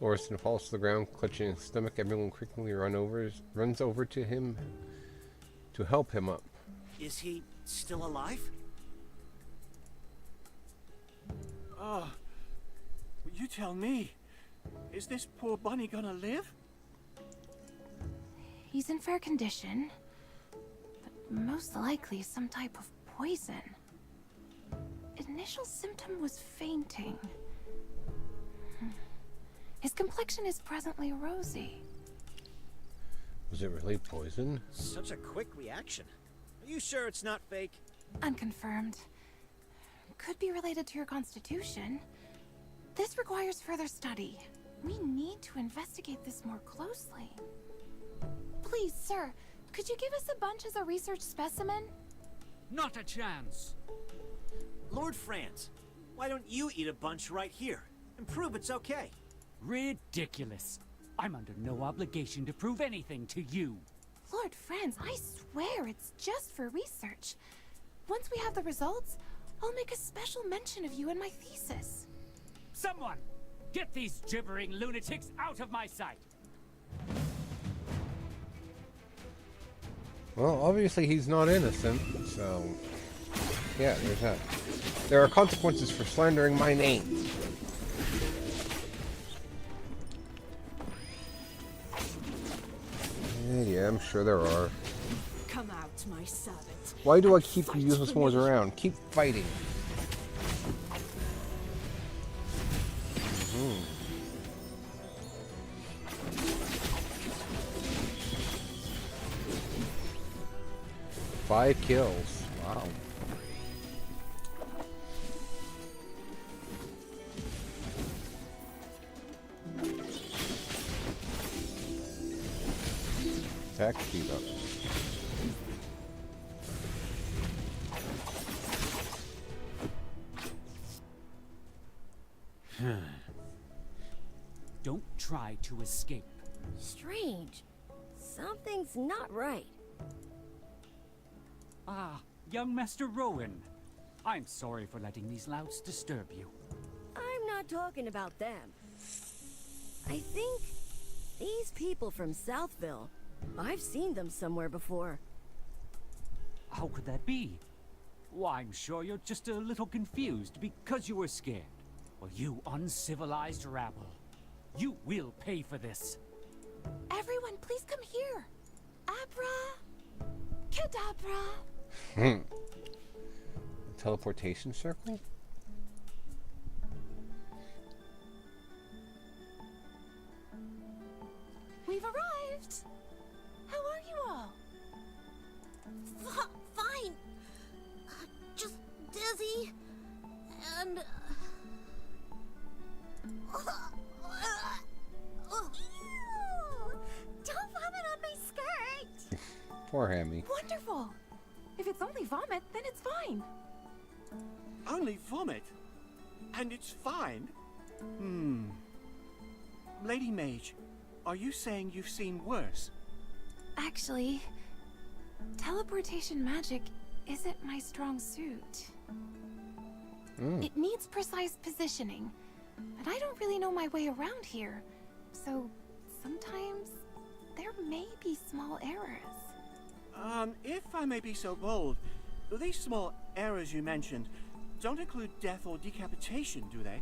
Orson falls to the ground, clutching his stomach. Everyone quickly runs over to him to help him up. Is he still alive? Oh, you tell me. Is this poor bunny gonna live? He's in fair condition, but most likely some type of poison. Initial symptom was fainting. His complexion is presently rosy. Was it really poison? Such a quick reaction. Are you sure it's not fake? Unconfirmed. Could be related to your constitution. This requires further study. We need to investigate this more closely. Please, sir, could you give us a bunch as a research specimen? Not a chance! Lord Franz, why don't you eat a bunch right here and prove it's okay? Ridiculous. I'm under no obligation to prove anything to you. Lord Franz, I swear it's just for research. Once we have the results, I'll make a special mention of you in my thesis. Someone! Get these gibbering lunatics out of my sight! Well, obviously he's not innocent, so... yeah, there's that. There are consequences for slandering my name. Yeah, I'm sure there are. Come out, my servant. Why do I keep the useless ones around? Keep fighting. Mm-hmm. 5 kills. Wow. Attack speed up. Don't try to escape. Strange. Something's not right. Ah, young Master Rowan. I'm sorry for letting these louts disturb you. I'm not talking about them. I think these people from Southville, I've seen them somewhere before. How could that be? Why, I'm sure you're just a little confused because you were scared. Well, you uncivilized rabble. You will pay for this. Everyone, please come here. Abra... Kedabra. Teleportation circle? We've arrived. How are you all? Fine. Just dizzy. And... Don't vomit on my skirt! Poor Hammy. Wonderful. If it's only vomit, then it's fine. Only vomit? And it's fine? Lady Mage, are you saying you've seen worse? Actually, teleportation magic isn't my strong suit. It needs precise positioning, but I don't really know my way around here, so sometimes there may be small errors. If I may be so bold, these small errors you mentioned don't include death or decapitation, do they?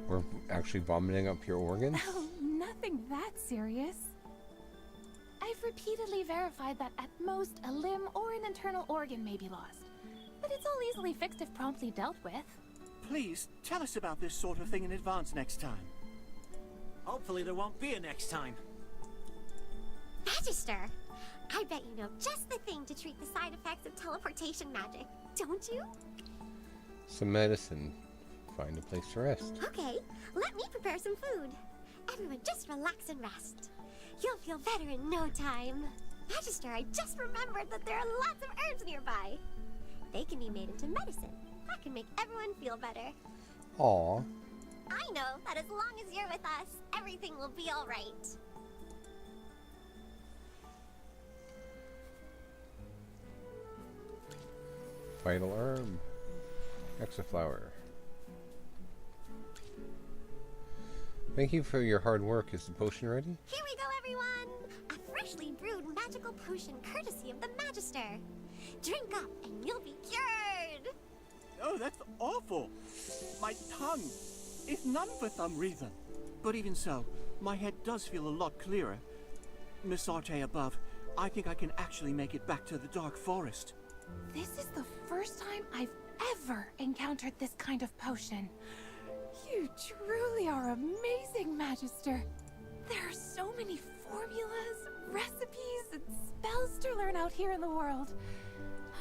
We're actually vomiting up your organs? Oh, nothing that serious. I've repeatedly verified that at most a limb or an internal organ may be lost, but it's all easily fixed if promptly dealt with. Please, tell us about this sort of thing in advance next time. Hopefully there won't be a next time. Magister, I bet you know just the thing to treat the side effects of teleportation magic, don't you? Some medicine. Find a place to rest. Okay, let me prepare some food. Everyone just relax and rest. You'll feel better in no time. Magister, I just remembered that there are lots of herbs nearby. They can be made into medicine. That can make everyone feel better. Aw. I know that as long as you're with us, everything will be all right. Vital herb. Hexaflower. Thank you for your hard work. Is the potion ready? Here we go, everyone! A freshly brewed magical potion courtesy of the Magister. Drink up and you'll be cured! Oh, that's awful! My tongue! If none for some reason. But even so, my head does feel a lot clearer. Miss Arte above, I think I can actually make it back to the Dark Forest. This is the first time I've ever encountered this kind of potion. You truly are amazing, Magister. There are so many formulas, recipes, and spells to learn out here in the world.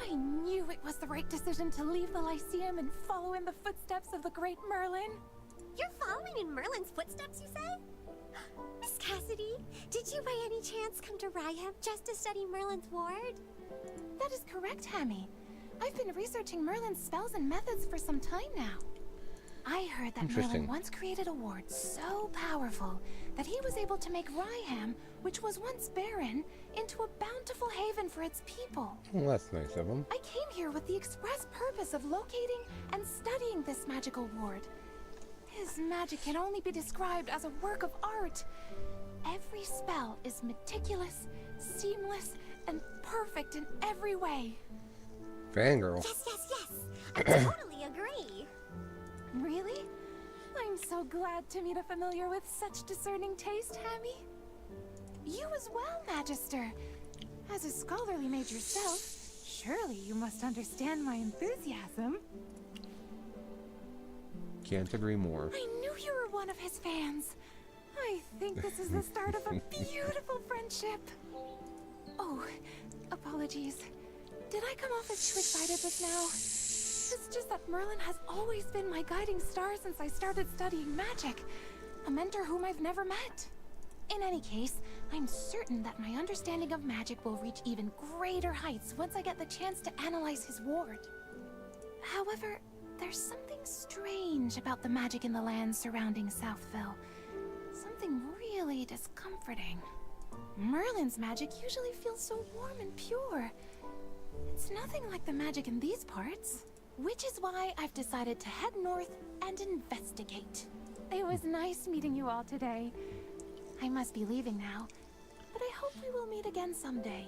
I knew it was the right decision to leave the Lyceum and follow in the footsteps of the great Merlin. You're following in Merlin's footsteps, you say? Miss Cassidy, did you by any chance come to Ryham just to study Merlin's ward? That is correct, Hammy. I've been researching Merlin's spells and methods for some time now. I heard that Merlin once created a ward so powerful that he was able to make Ryham, which was once barren, into a bountiful haven for its people. Well, that's nice of him. I came here with the express purpose of locating and studying this magical ward. His magic can only be described as a work of art. Every spell is meticulous, seamless, and perfect in every way. Fangirl. Yes, yes, yes. I totally agree. Really? I'm so glad to meet a familiar with such discerning taste, Hammy. You as well, Magister. As a scholarly mage yourself, surely you must understand my enthusiasm. Can't agree more. I knew you were one of his fans. I think this is the start of a beautiful friendship. Oh, apologies. Did I come off as too excited just now? It's just that Merlin has always been my guiding star since I started studying magic. A mentor whom I've never met. In any case, I'm certain that my understanding of magic will reach even greater heights once I get the chance to analyze his ward. However, there's something strange about the magic in the lands surrounding Southville. Something really discomforting. Merlin's magic usually feels so warm and pure. It's nothing like the magic in these parts. Which is why I've decided to head north and investigate. It was nice meeting you all today. I must be leaving now, but I hope we will meet again someday.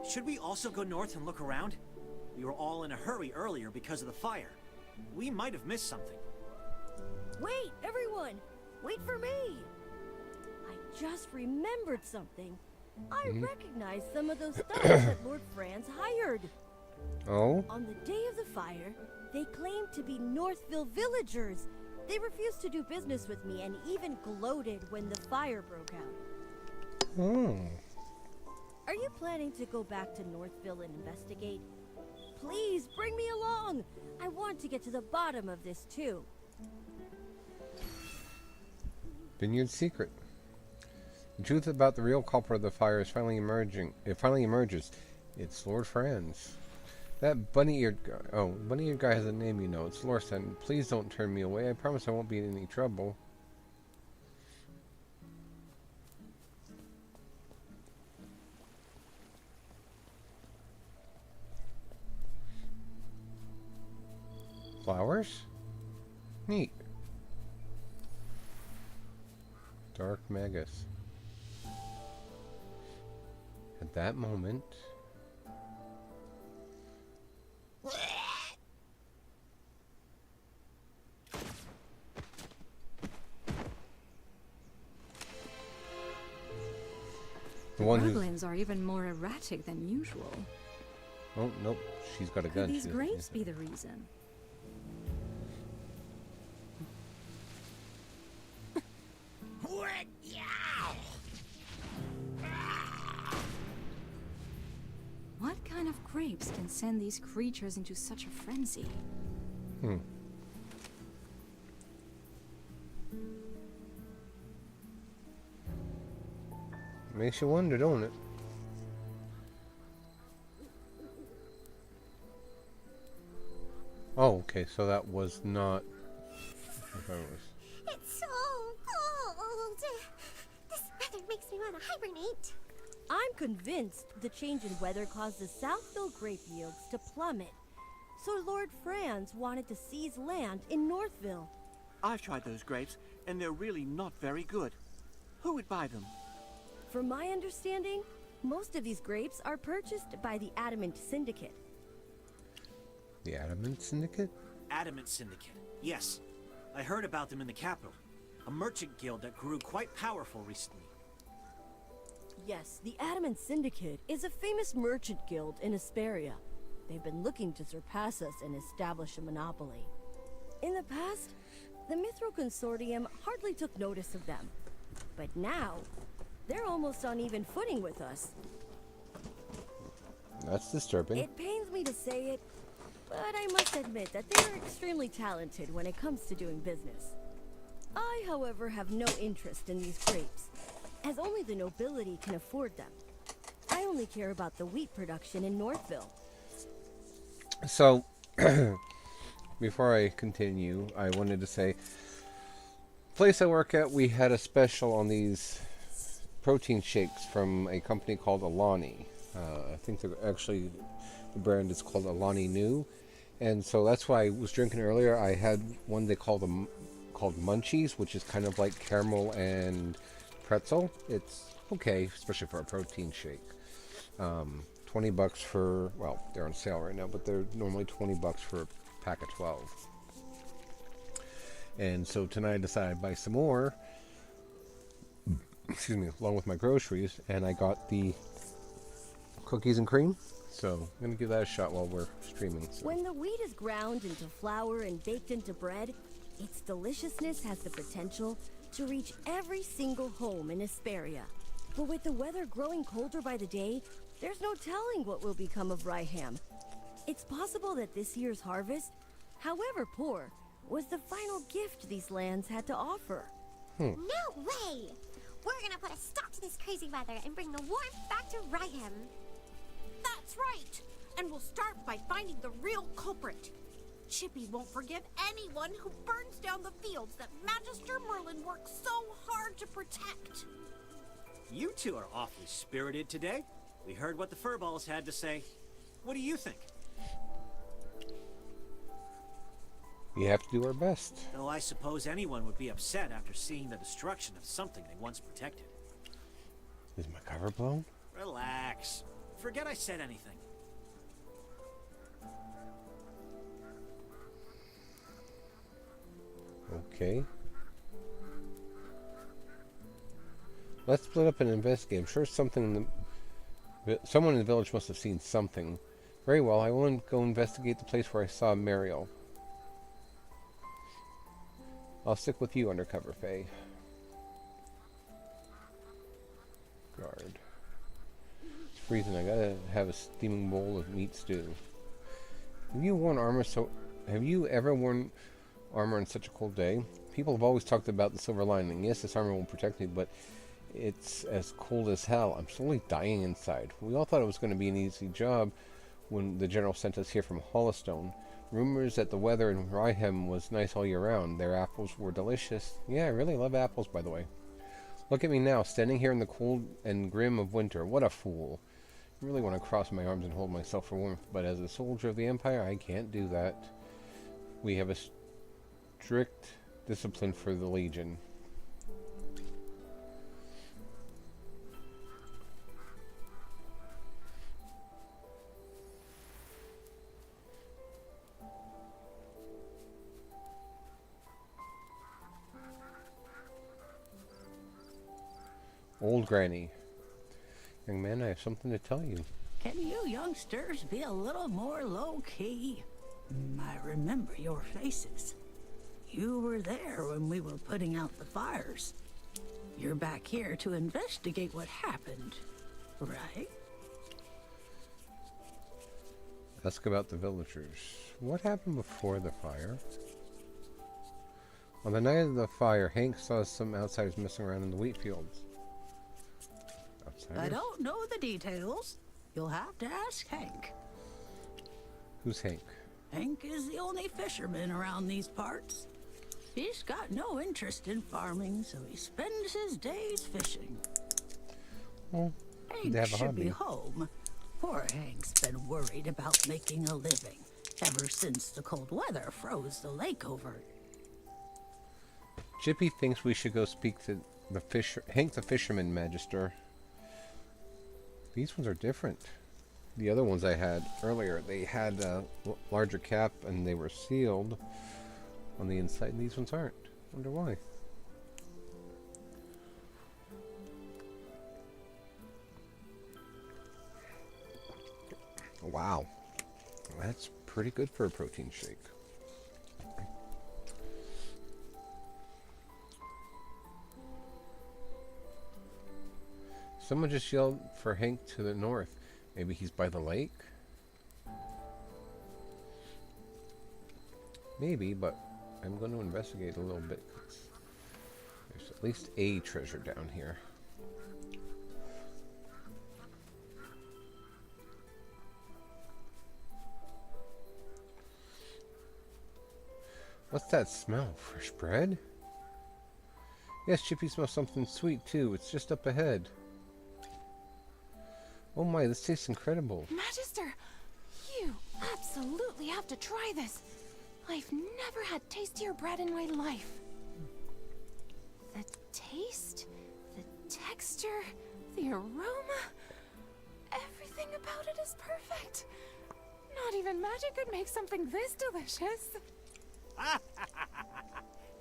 Should we also go north and look around? We were all in a hurry earlier because of the fire. We might have missed something. Wait, everyone! Wait for me! I just remembered something. I recognize some of those thugs that Lord Franz hired. Oh? On the day of the fire, they claimed to be Northville villagers. They refused to do business with me and even gloated when the fire broke out. Oh. Are you planning to go back to Northville and investigate? Please, bring me along! I want to get to the bottom of this, too. Vineyard secret. The truth about the real culprit of the fire is finally emerging. It finally emerges. It's Lord Franz. That bunny-eared guy. Oh, bunny-eared guy has a name, you know. It's Lorsten. Please don't turn me away. I promise I won't be in any trouble. Flowers? Neat. Dark Magus. At that moment... The goblins are even more erratic than usual. Oh, nope. She's got a gun. Could these grapes be the reason? What kind of grapes can send these creatures into such a frenzy? Makes you wonder, don't it? Oh, okay, so that was not... It's so cold. This weather makes me want to hibernate. I'm convinced the change in weather caused the Southville grape yields to plummet. So Lord Franz wanted to seize land in Northville. I've tried those grapes, and they're really not very good. Who would buy them? From my understanding, most of these grapes are purchased by the Adamant Syndicate. The Adamant Syndicate? Adamant Syndicate. Yes. I heard about them in the capital. A merchant guild that grew quite powerful recently. Yes, the Adamant Syndicate is a famous merchant guild in Asperia. They've been looking to surpass us and establish a monopoly. In the past, the Mithril Consortium hardly took notice of them. But now, they're almost on even footing with us. That's disturbing. It pains me to say it, but I must admit that they are extremely talented when it comes to doing business. I, however, have no interest in these grapes, as only the nobility can afford them. I only care about the wheat production in Northville. So, before I continue, I wanted to say, place I work at, we had a special on these protein shakes from a company called Alani. I think they're actually, the brand is called Alani New. And so that's why I was drinking earlier. I had one they called Munchies, which is kind of like caramel and pretzel. It's okay, especially for a protein shake. $20 for, well, they're on sale right now, but they're normally $20 for a pack of 12. And so tonight I decided to buy some more, excuse me, along with my groceries, and I got the cookies and cream. So I'm going to give that a shot while we're streaming. So. When the wheat is ground into flour and baked into bread, its deliciousness has the potential to reach every single home in Hesperia. But with the weather growing colder by the day, there's no telling what will become of Ryham. It's possible that this year's harvest, however poor, was the final gift these lands had to offer. No way! We're gonna put a stop to this crazy weather and bring the warmth back to Ryham. That's right! And we'll start by finding the real culprit. Chippy won't forgive anyone who burns down the fields that Magister Merlin worked so hard to protect. You two are awfully spirited today. We heard what the furballs had to say. What do you think? We have to do our best. Though I suppose anyone would be upset after seeing the destruction of something they once protected. Is my cover blown? Relax. Forget I said anything. Okay. Let's split up and investigate. I'm sure someone in the village must have seen something. Very well, I will go investigate the place where I saw Mariel. I'll stick with you, undercover Faye. Guard. It's freezing. I gotta have a steaming bowl of meat stew. Have you ever worn armor on such a cold day? People have always talked about the silver lining. Yes, this armor will protect me, but it's as cold as hell. I'm slowly dying inside. We all thought it was going to be an easy job when the general sent us here from Hollowstone. Rumors that the weather in Ryham was nice all year round. Their apples were delicious. Yeah, I really love apples, by the way. Look at me now, standing here in the cold and grim of winter. What a fool. I really want to cross my arms and hold myself for warmth, but as a soldier of the Empire, I can't do that. We have a strict discipline for the Legion. Old Granny. Young man, I have something to tell you. Can you youngsters be a little more low-key? I remember your faces. You were there when we were putting out the fires. You're back here to investigate what happened, right? Ask about the villagers. What happened before the fire? On the night of the fire, Hank saw some outsiders messing around in the wheat fields. I don't know the details. You'll have to ask Hank. Who's Hank? Hank is the only fisherman around these parts. He's got no interest in farming, so he spends his days fishing. Well, Hank they have a should hobby. be home. Poor Hank's been worried about making a living ever since the cold weather froze the lake over. Chippy thinks we should go speak to Hank the fisherman, Magister. These ones are different. The other ones I had earlier, they had a larger cap and they were sealed on the inside, and these ones aren't. Wonder why. Wow. That's pretty good for a protein shake. Someone just yelled for Hank to the north. Maybe he's by the lake? Maybe, but I'm going to investigate a little bit. There's at least a treasure down here. What's that smell? Fresh bread? Yes, Chippy smells something sweet too. It's just up ahead. Oh my, this tastes incredible. Magister, you absolutely have to try this. I've never had tastier bread in my life. The taste, the texture, the aroma, everything about it is perfect. Not even magic could make something this delicious.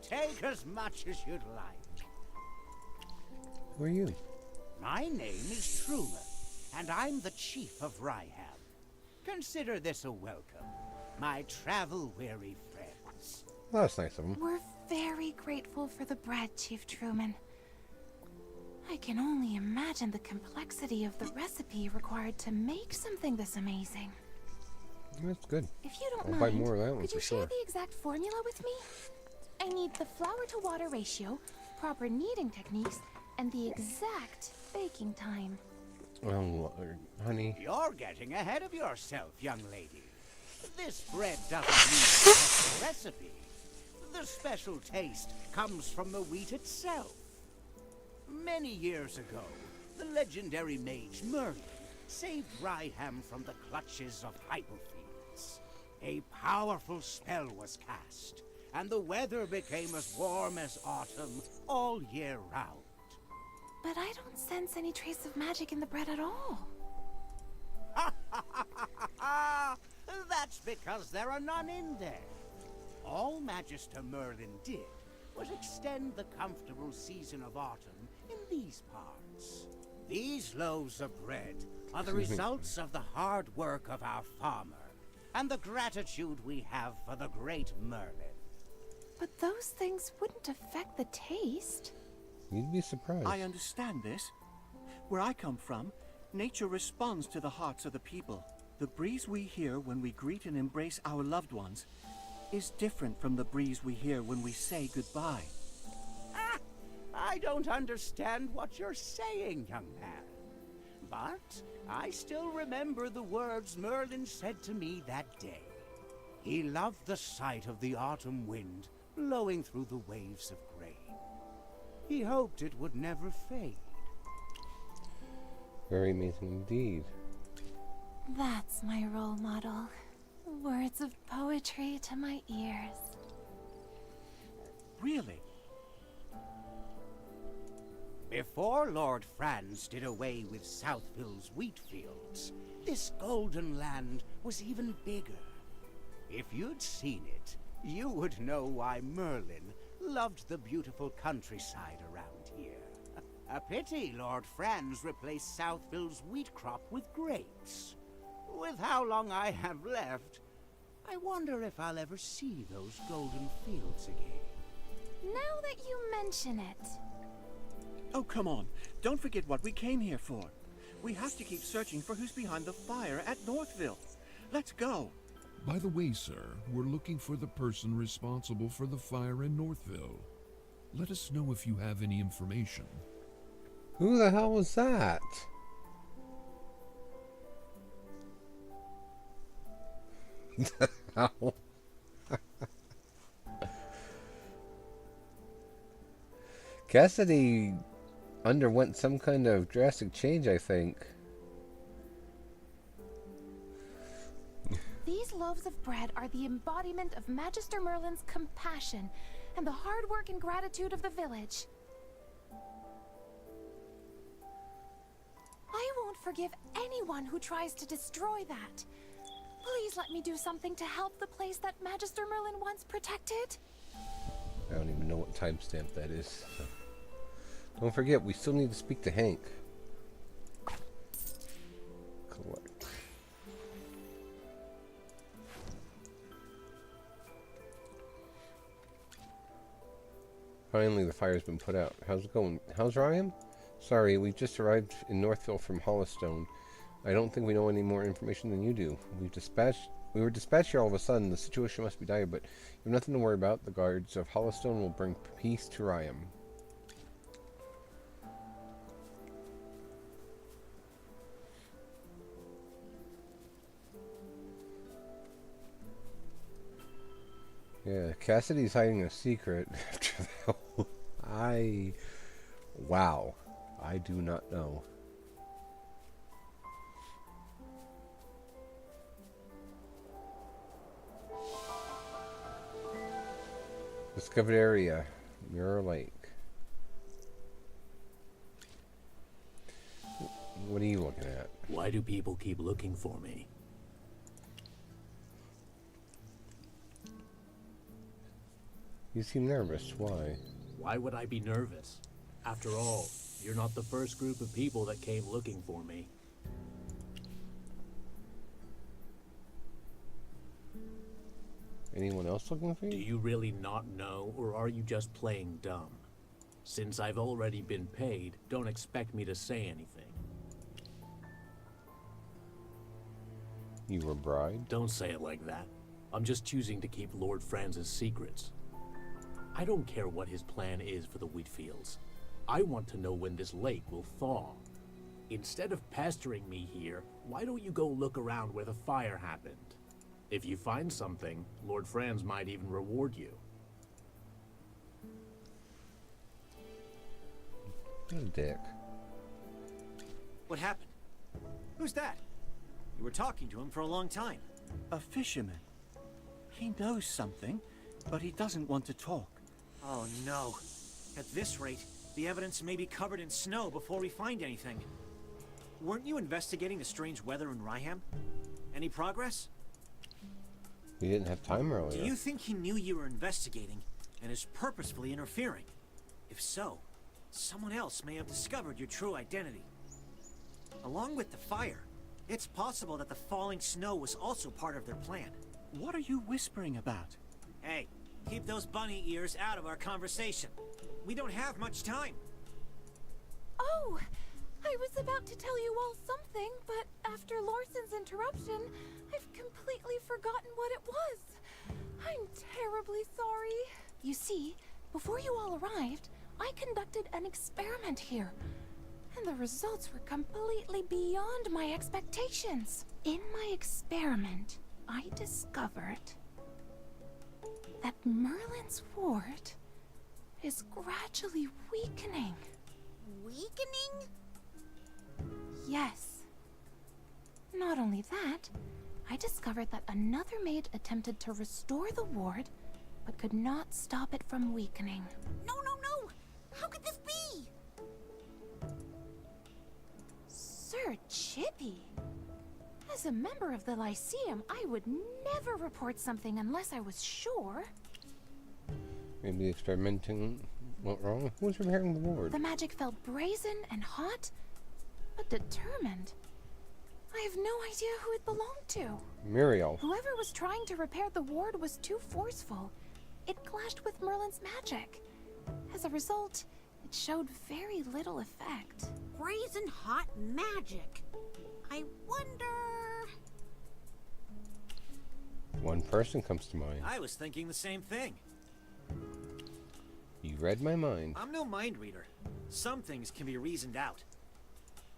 Take as much as you'd like. Who are you? My name is Truman, and I'm the chief of Ryham. Consider this a welcome, my travel-weary friends. Well, that's nice of him. We're very grateful for the bread, Chief Truman. I can only imagine the complexity of the recipe required to make something this amazing. That's good. If you don't I'll mind, buy more of that one could you for share sure. the exact formula with me? I need the flour to water ratio, proper kneading techniques, and the exact baking time. Oh, honey. You're getting ahead of yourself, young lady. This bread doesn't need a special recipe. The special taste comes from the wheat itself. Many years ago, the legendary mage Merlin saved Ryham from the clutches of Hyperfields. A powerful spell was cast, and the weather became as warm as autumn all year round. But I don't sense any trace of magic in the bread at all. That's because there are none in there. All Magister Merlin did was extend the comfortable season of autumn in these parts. These loaves of bread are the results of the hard work of our farmer and the gratitude we have for the great Merlin. But those things wouldn't affect the taste. You'd be surprised. I understand this. Where I come from, nature responds to the hearts of the people. The breeze we hear when we greet and embrace our loved ones is different from the breeze we hear when we say goodbye. I don't understand what you're saying, young man. But I still remember the words Merlin said to me that day. He loved the sight of the autumn wind blowing through the waves of grain. He hoped it would never fade. Very amazing indeed. That's my role model. Words of poetry to my ears. Really? Before Lord Franz did away with Southville's wheat fields, this golden land was even bigger. If you'd seen it, you would know why Merlin loved the beautiful countryside around here. A pity Lord Franz replaced Southville's wheat crop with grapes. With how long I have left, I wonder if I'll ever see those golden fields again. Now that you mention it. Oh, come on. Don't forget what we came here for. We have to keep searching for who's behind the fire at Northville. Let's go. By the way, sir, we're looking for the person responsible for the fire in Northville. Let us know if you have any information. Who the hell was that? Ow. Cassidy underwent some kind of drastic change, I think. These loaves of bread are the embodiment of Magister Merlin's compassion and the hard work and gratitude of the village. I won't forgive anyone who tries to destroy that. Please let me do something to help the place that Magister Merlin once protected. I don't even know what timestamp that is. So. Don't forget, we still need to speak to Hank. Collect. Finally, the fire's been put out. How's it going? How's Ryan? Sorry, we've just arrived in Northville from Hollowstone. I don't think we know any more information than you do. We were dispatched here all of a sudden. The situation must be dire, but you have nothing to worry about. The guards of Hollowstone will bring peace to Ryam. Yeah, Cassidy's hiding a secret after that. Wow. I do not know. Discovered area, Mirror Lake. What are you looking at? Why do people keep looking for me? You seem nervous. Why? Why would I be nervous? After all, you're not the first group of people that came looking for me. Anyone else looking for you? Do you really not know, or are you just playing dumb? Since I've already been paid, don't expect me to say anything. You were bribed? Don't say it like that. I'm just choosing to keep Lord Franz's secrets. I don't care what his plan is for the wheat fields. I want to know when this lake will thaw. Instead of pestering me here, why don't you go look around where the fire happened? If you find something, Lord Franz might even reward you. What a dick. What happened? Who's that? You were talking to him for a long time. A fisherman. He knows something, but he doesn't want to talk. Oh no. At this rate, the evidence may be covered in snow before we find anything. Weren't you investigating the strange weather in Ryham? Any progress? We didn't have time earlier. Do you think he knew you were investigating and is purposefully interfering? If so, someone else may have discovered your true identity. Along with the fire, it's possible that the falling snow was also part of their plan. What are you whispering about? Hey, keep those bunny ears out of our conversation. We don't have much time. Oh, I was about to tell you all something, but after Larson's interruption, I've completely forgotten what it was. I'm terribly sorry. You see, before you all arrived, I conducted an experiment here, and the results were completely beyond my expectations. In my experiment, I discovered that Merlin's ward is gradually weakening. Weakening? Yes. Not only that, I discovered that another maid attempted to restore the ward, but could not stop it from weakening. No, no, no! How could this be? Sir Chippy? As a member of the Lyceum, I would never report something unless I was sure. Maybe the experimenting went wrong? Who was repairing the ward? The magic felt brazen and hot, but determined. I have no idea who it belonged to. Muriel. Whoever was trying to repair the ward was too forceful. It clashed with Merlin's magic. As a result, it showed very little effect. Brazen hot magic. I wonder... One person comes to mind. I was thinking the same thing. You read my mind. I'm no mind reader. Some things can be reasoned out.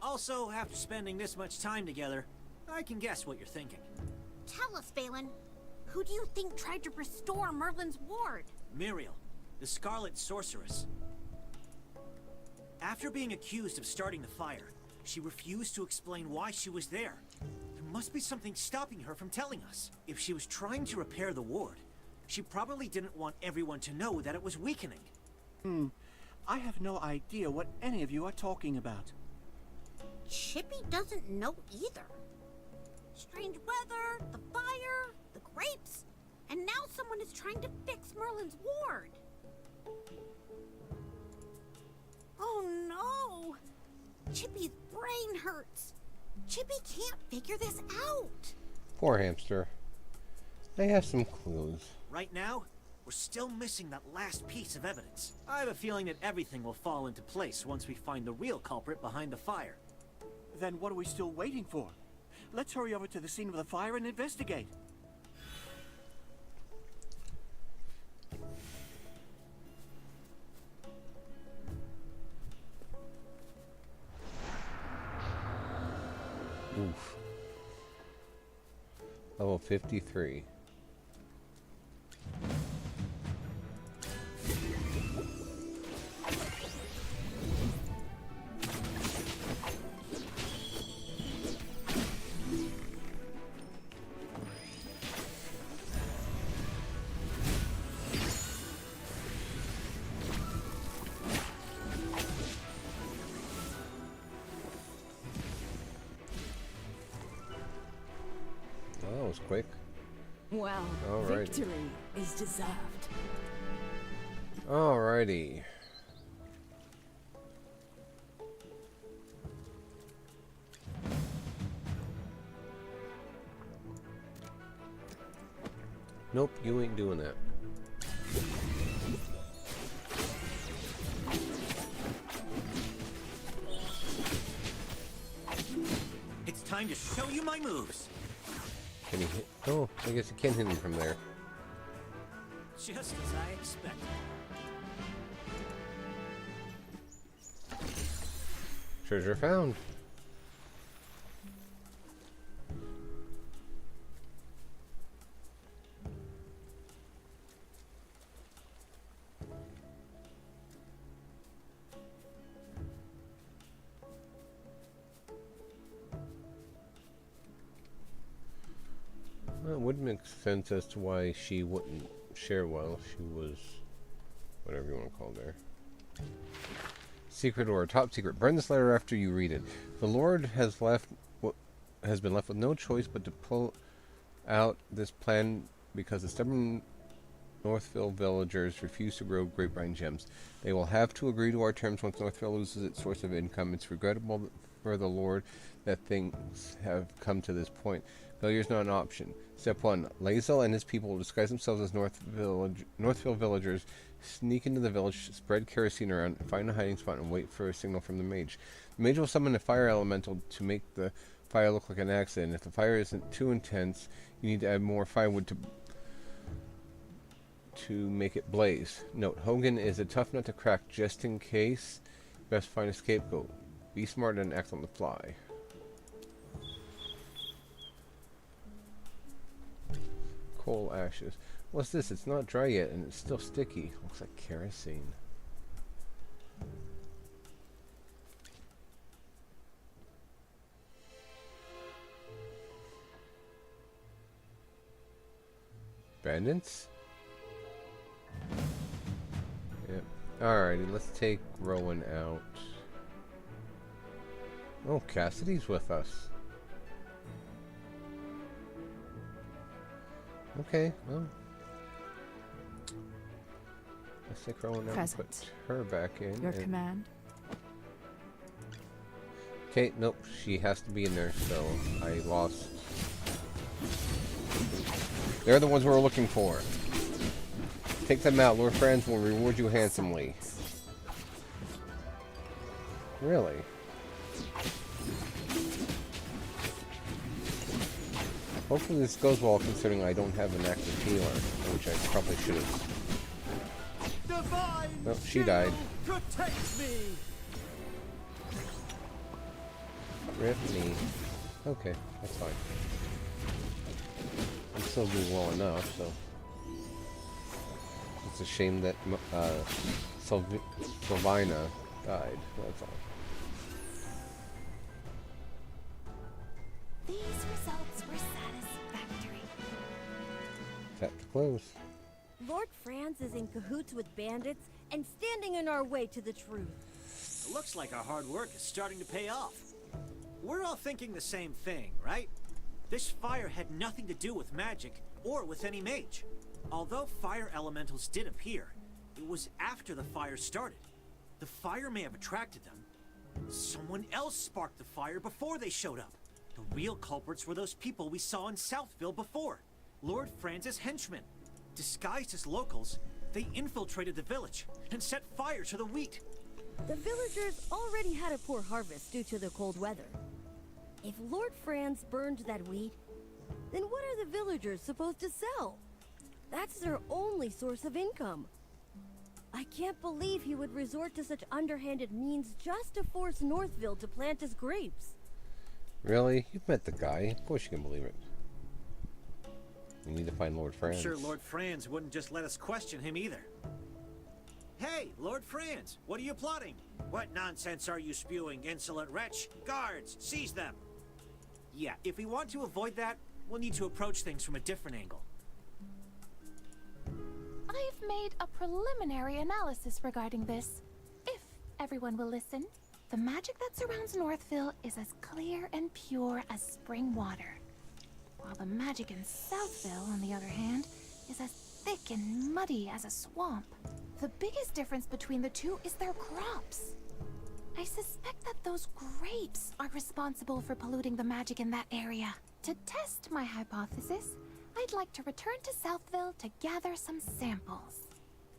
Also, after spending this much time together, I can guess what you're thinking. Tell us, Balin. Who do you think tried to restore Merlin's ward? Muriel, the Scarlet Sorceress. After being accused of starting the fire, she refused to explain why she was there. There must be something stopping her from telling us. If she was trying to repair the ward, she probably didn't want everyone to know that it was weakening. I have no idea what any of you are talking about. Chippy doesn't know either. Strange weather, the fire, the grapes, and now someone is trying to fix Merlin's ward. Oh no! Chippy's brain hurts. Chippy can't figure this out. Poor hamster. I have some clues. Right now, we're still missing that last piece of evidence. I have a feeling that everything will fall into place once we find the real culprit behind the fire. Then what are we still waiting for? Let's hurry over to the scene of the fire and investigate. Oof. Level 53. was quick. Well, Alrighty. victory is deserved. Alrighty. Nope, you ain't doing that. It's time to show you my moves. Can he hit? Oh, I guess you can hit him from there. Just as I expected. Treasure found. Well, it would make sense as to why she wouldn't share while she was whatever you want to call there. Secret or top secret. Burn this letter after you read it. The Lord has been left with no choice but to pull out this plan because the stubborn Northville villagers refuse to grow grapevine gems. They will have to agree to our terms once Northville loses its source of income. It's regrettable for the Lord that things have come to this point. Failure is not an option. Step 1. Lae'zel and his people will disguise themselves as Northville villagers, sneak into the village, spread kerosene around, find a hiding spot, and wait for a signal from the mage. The mage will summon a fire elemental to make the fire look like an accident. If the fire isn't too intense, you need to add more firewood to make it blaze. Note, Hogan is a tough nut to crack. Just in case, best find a scapegoat. Be smart and act on the fly. Coal ashes. What's this? It's not dry yet and it's still sticky. Looks like kerosene. Bandits? Yep. Alrighty, let's take Rowan out. Oh, Cassidy's with us. Okay, well. Let's take Rowan out and put her back in. Your command? Okay, nope, she has to be in there, so I lost. They're the ones we're looking for. Take them out. Lord Franz will reward you handsomely. Really? Hopefully this goes well, considering I don't have an active healer, which I probably should have. Nope, she died. Protect me. Rip me. Okay, that's fine. I'm still doing well enough, so. It's a shame that Sylvina died, that's all. These results were satisfactory. Tap to close. Lord Franz is in cahoots with bandits and standing in our way to the truth. It looks like our hard work is starting to pay off. We're all thinking the same thing, right? This fire had nothing to do with magic or with any mage. Although fire elementals did appear, it was after the fire started. The fire may have attracted them. Someone else sparked the fire before they showed up. The real culprits were those people we saw in Southville before. Lord Franz's henchmen. Disguised as locals, they infiltrated the village and set fire to the wheat. The villagers already had a poor harvest due to the cold weather. If Lord Franz burned that wheat, then what are the villagers supposed to sell? That's their only source of income. I can't believe he would resort to such underhanded means just to force Northville to plant his grapes. Really? You've met the guy. Of course you can believe it. We need to find Lord Franz. I'm sure Lord Franz wouldn't just let us question him either. Hey, Lord Franz, what are you plotting? What nonsense are you spewing, insolent wretch? Guards, seize them! Yeah, if we want to avoid that, we'll need to approach things from a different angle. I've made a preliminary analysis regarding this. If everyone will listen, the magic that surrounds Northville is as clear and pure as spring water. while the magic in Southville, on the other hand, is as thick and muddy as a swamp. The biggest difference between the two is their crops. I suspect that those grapes are responsible for polluting the magic in that area. To test my hypothesis, I'd like to return to Southville to gather some samples.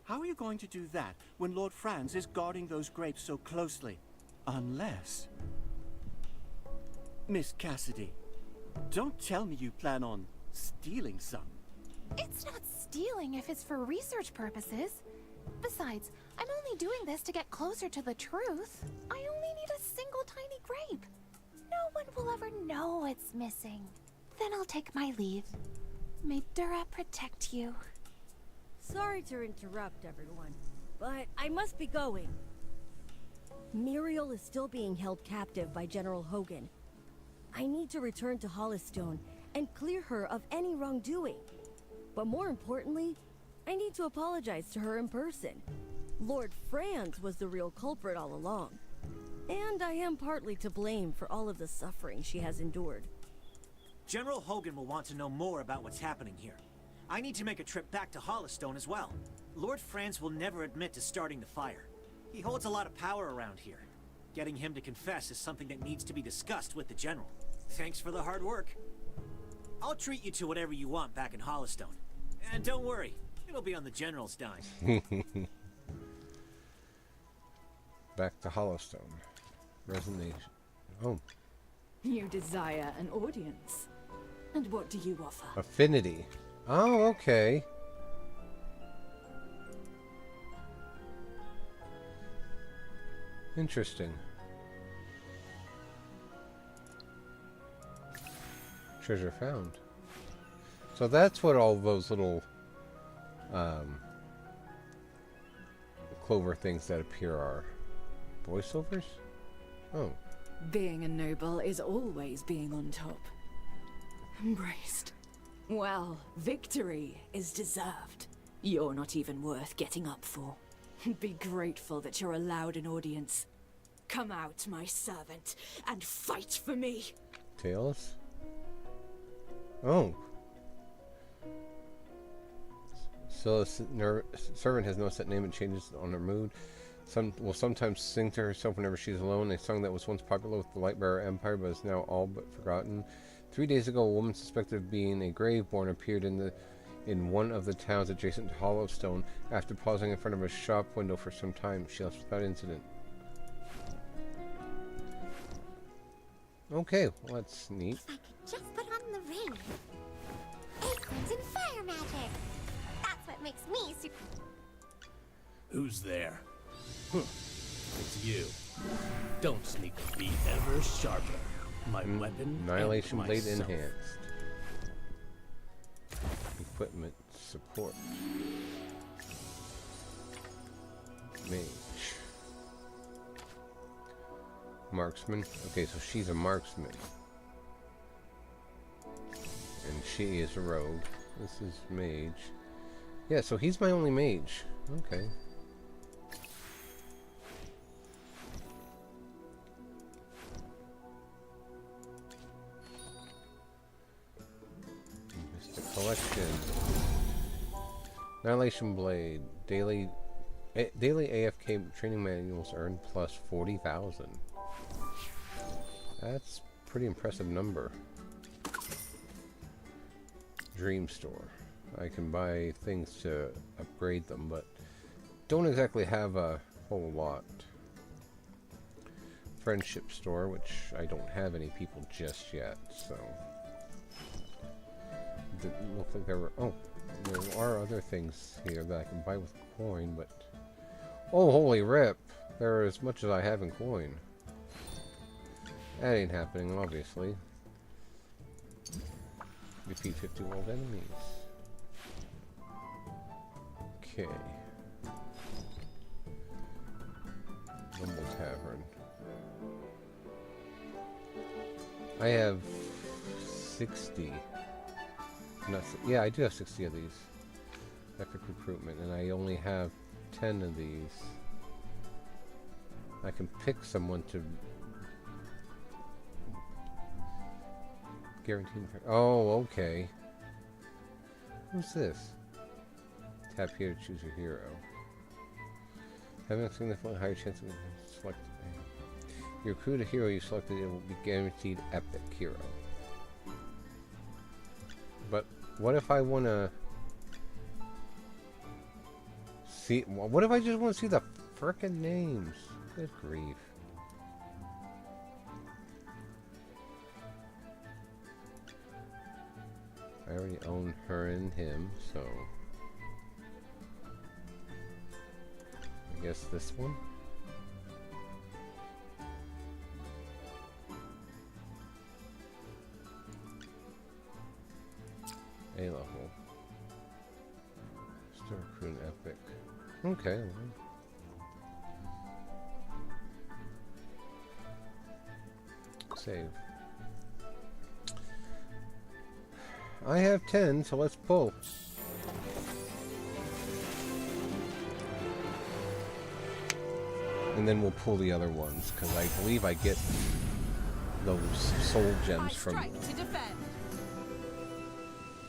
How are you going to do that when Lord Franz is guarding those grapes so closely? Unless... Miss Cassidy, don't tell me you plan on stealing some. It's not stealing if it's for research purposes. Besides, I'm only doing this to get closer to the truth. I only need a single tiny grape. No one will ever know it's missing. Then I'll take my leave. May Dura protect you. Sorry to interrupt, everyone, but I must be going. Muriel is still being held captive by General Hogan. I need to return to Hollistone and clear her of any wrongdoing. But more importantly, I need to apologize to her in person. Lord Franz was the real culprit all along. And I am partly to blame for all of the suffering she has endured. General Hogan will want to know more about what's happening here. I need to make a trip back to Hollistone as well. Lord Franz will never admit to starting the fire. He holds a lot of power around here. Getting him to confess is something that needs to be discussed with the General. Thanks for the hard work. I'll treat you to whatever you want back in Hollistone. And don't worry, it'll be on the General's dime. Back to Hollistone. Resignation. Oh. You desire an audience. And what do you offer? Affinity. Oh, okay. Interesting. Treasure found. So that's what all those little clover things that appear are. Voiceovers? Oh. Being a noble is always being on top. Embraced. Well, victory is deserved. You're not even worth getting up for. Be grateful that you're allowed an audience. Come out, my servant, and fight for me. Tails? Oh. So servant has no set name and changes on her mood. Will sometimes sing to herself whenever she's alone. A song that was once popular with the Lightbearer Empire but is now all but forgotten. 3 days ago, a woman suspected of being a Graveborn appeared in one of the towns adjacent to Hollowstone. After pausing in front of a shop window for some time, she left without incident. Okay, well, that's neat. If I could just put on the ring. Acorns and fire magic. That's what makes me super. Who's there? It's you. Don't sneak a beat ever sharper. My weapon. Annihilation and Blade myself. enhanced. Equipment support. Mage. Marksman. Okay, so she's a marksman. And she is a rogue. This is mage. Yeah, so he's my only mage. Okay. Collection. Annihilation Blade. Daily AFK training manuals earned plus 40,000. That's a pretty impressive number. Dream Store. I can buy things to upgrade them, but don't exactly have a whole lot. Friendship Store, which I don't have any people just yet, so... Didn't look like there were... Oh, there are other things here that I can buy with coin, but... Oh, holy rip! There are as much as I have in coin. That ain't happening, obviously. Defeat 50 world enemies. Okay. Rumble Tavern. I have 60. Yeah, I do have 60 of these. Epic recruitment, and I only have 10 of these. I can pick someone to Guaranteed. Oh, okay. Who's this? Tap here to choose your hero. Having a significantly higher chance of selecting. You recruit a hero you selected, it will be guaranteed epic hero. But what if I want to see? What if I just want to see the frickin' names? Good grief. I already own her and him, so I guess this one. A level. Still recruit an epic. Okay. Save. I have 10, so let's pull. And then we'll pull the other ones, because I believe I get those soul gems from...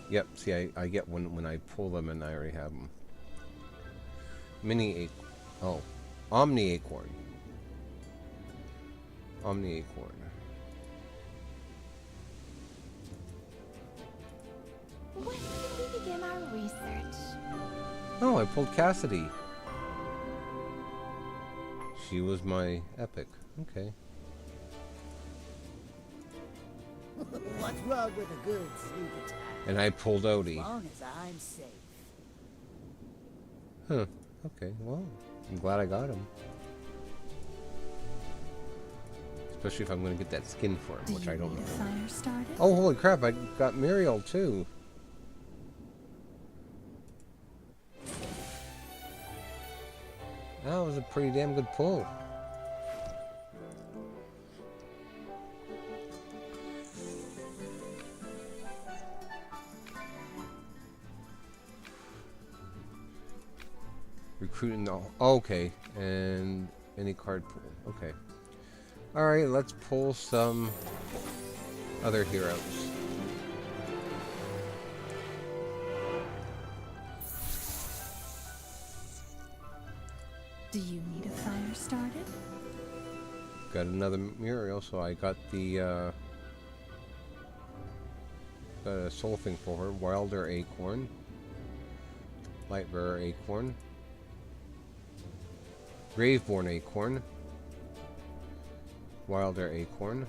Yep, see, I get one when I pull them, and I already have them. Mini Acorn. Oh. Omni Acorn. Omni Acorn. When can we begin our research? Oh, I pulled Cassidy. She was my epic. Okay. What's wrong with a good sneak attack? And I pulled Odie. As long as I'm safe. Huh. Okay, well, I'm glad I got him. Especially if I'm going to get that skin for him, which I don't know. Fire started? Oh, holy crap, I got Muriel too. That was a pretty damn good pull. Recruiting the... Okay, and any card pool. Okay. Alright, let's pull some other heroes. Do you need a fire started? Got another Muriel, so I got the got a soul thing for her. Wilder Acorn. Lightbearer Acorn. Graveborn Acorn. Wilder Acorn.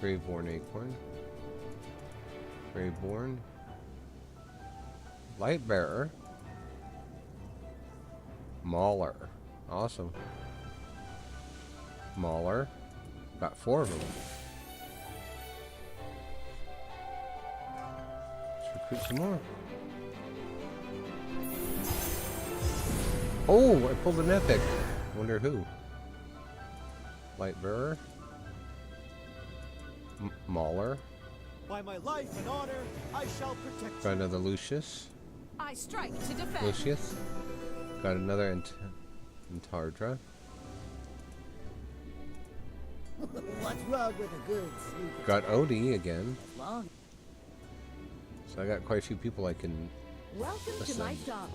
Graveborn Acorn. Graveborn. Lightbearer. Mauler. Awesome. Mauler. Got 4 of them. Let's recruit some more. Oh, I pulled an epic. Wonder who. Lightbearer. Mauler. By my life and honor, I shall protect Got another Lucius. I strike to defend. Lucius. Got another Antardra. What's wrong with a good sneak Got Odie again. attack? Long. So I got quite a few people I can Welcome to ascend. my shop.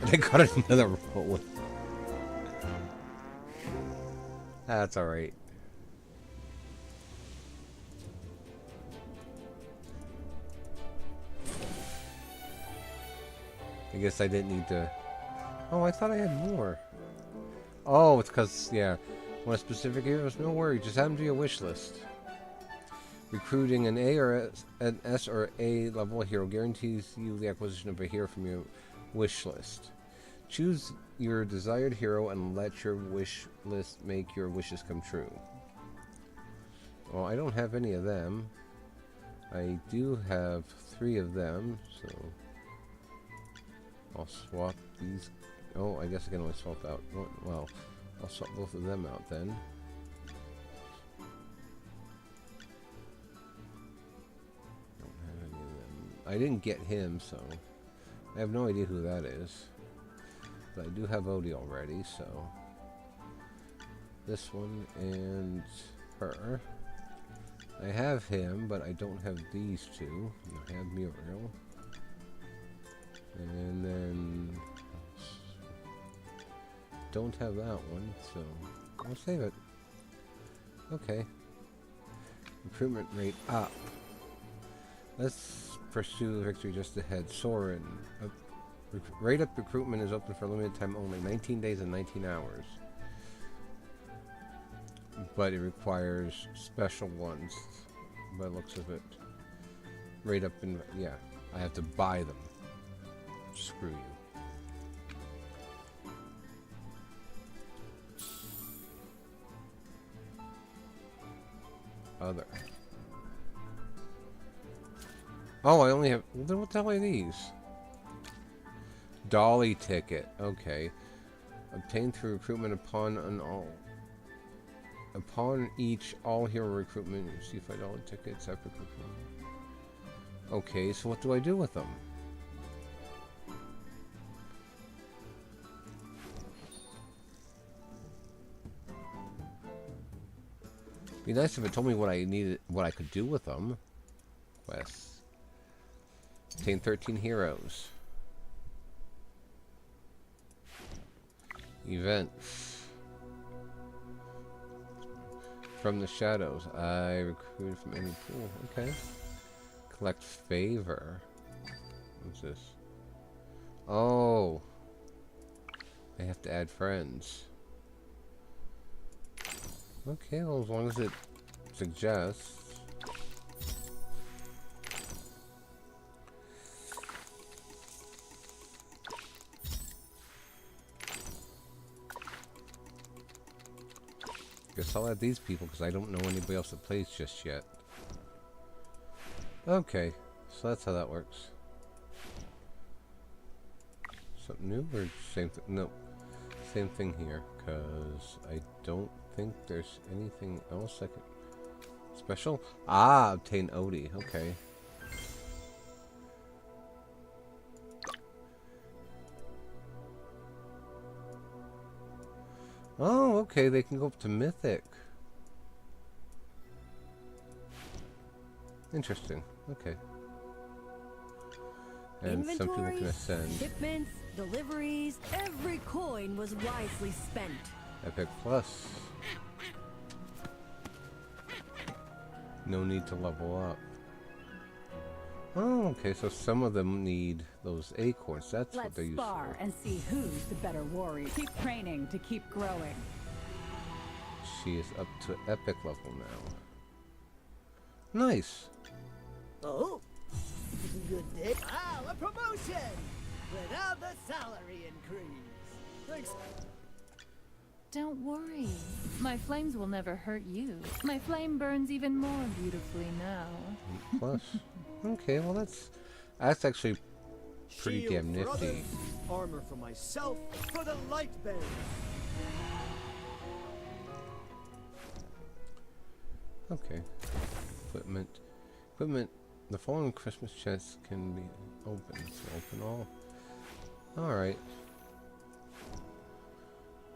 And I got another roll. That's alright. I guess I didn't need to... Oh, I thought I had more. Oh, it's because, yeah. Want specific heroes? No worry, just add them to your wish list. Recruiting an A or an S or A level hero guarantees you the acquisition of a hero from your wish list. Choose your desired hero and let your wish list make your wishes come true. Well, I don't have any of them. I do have 3 of them, so I'll swap these. Oh, I guess I can only swap out. Well, I'll swap both of them out then. Don't have any of them. I didn't get him, so I have no idea who that is. But I do have Odie already, so this one and her. I have him, but I don't have these two. I have Muriel. And then... don't have that one, so I'll save it. Okay. Recruitment rate up. Let's pursue victory just ahead. Soren. Rate up recruitment is open for a limited time only. 19 days and 19 hours. But it requires special ones by the looks of it. Rate up in... yeah, I have to buy them. Screw you. Other. Oh, I only have... then what the hell are these? Dolly ticket. Okay. Obtained through recruitment upon an all... upon each all-hero recruitment, you receive $5 tickets, epic recruitment. Okay, so what do I do with them? Be nice if it told me what I needed, what I could do with them. Quests. Obtain 13 heroes. Events. From the shadows. I recruited from any pool. Okay. Collect favor. What's this? Oh. I have to add friends. Okay, well, as long as it suggests. Guess I'll add these people because I don't know anybody else that plays just yet. Okay, so that's how that works. Something new or same thing? Nope. Same thing here, because I don't think there's anything else I can... Special? Ah, obtain Odie. Okay. Oh, okay, they can go up to Mythic. Interesting. Okay. And some people can ascend. Shipments, deliveries, every coin was wisely spent. Epic Plus. No need to level up. Oh, okay, so some of them need those acorns. That's what they're used for. Let's spar and see who's the better warrior. Keep training to keep growing. She is up to epic level now. Nice. Oh, good day. Ah, a promotion without the salary increase. Thanks. Don't worry. My flames will never hurt you. My flame burns even more beautifully now. Plus. Okay, well that's actually pretty Shield damn for nifty. others, armor for myself, for the light bearers. Okay. Equipment. The following Christmas chests can be opened. So open all. Alright.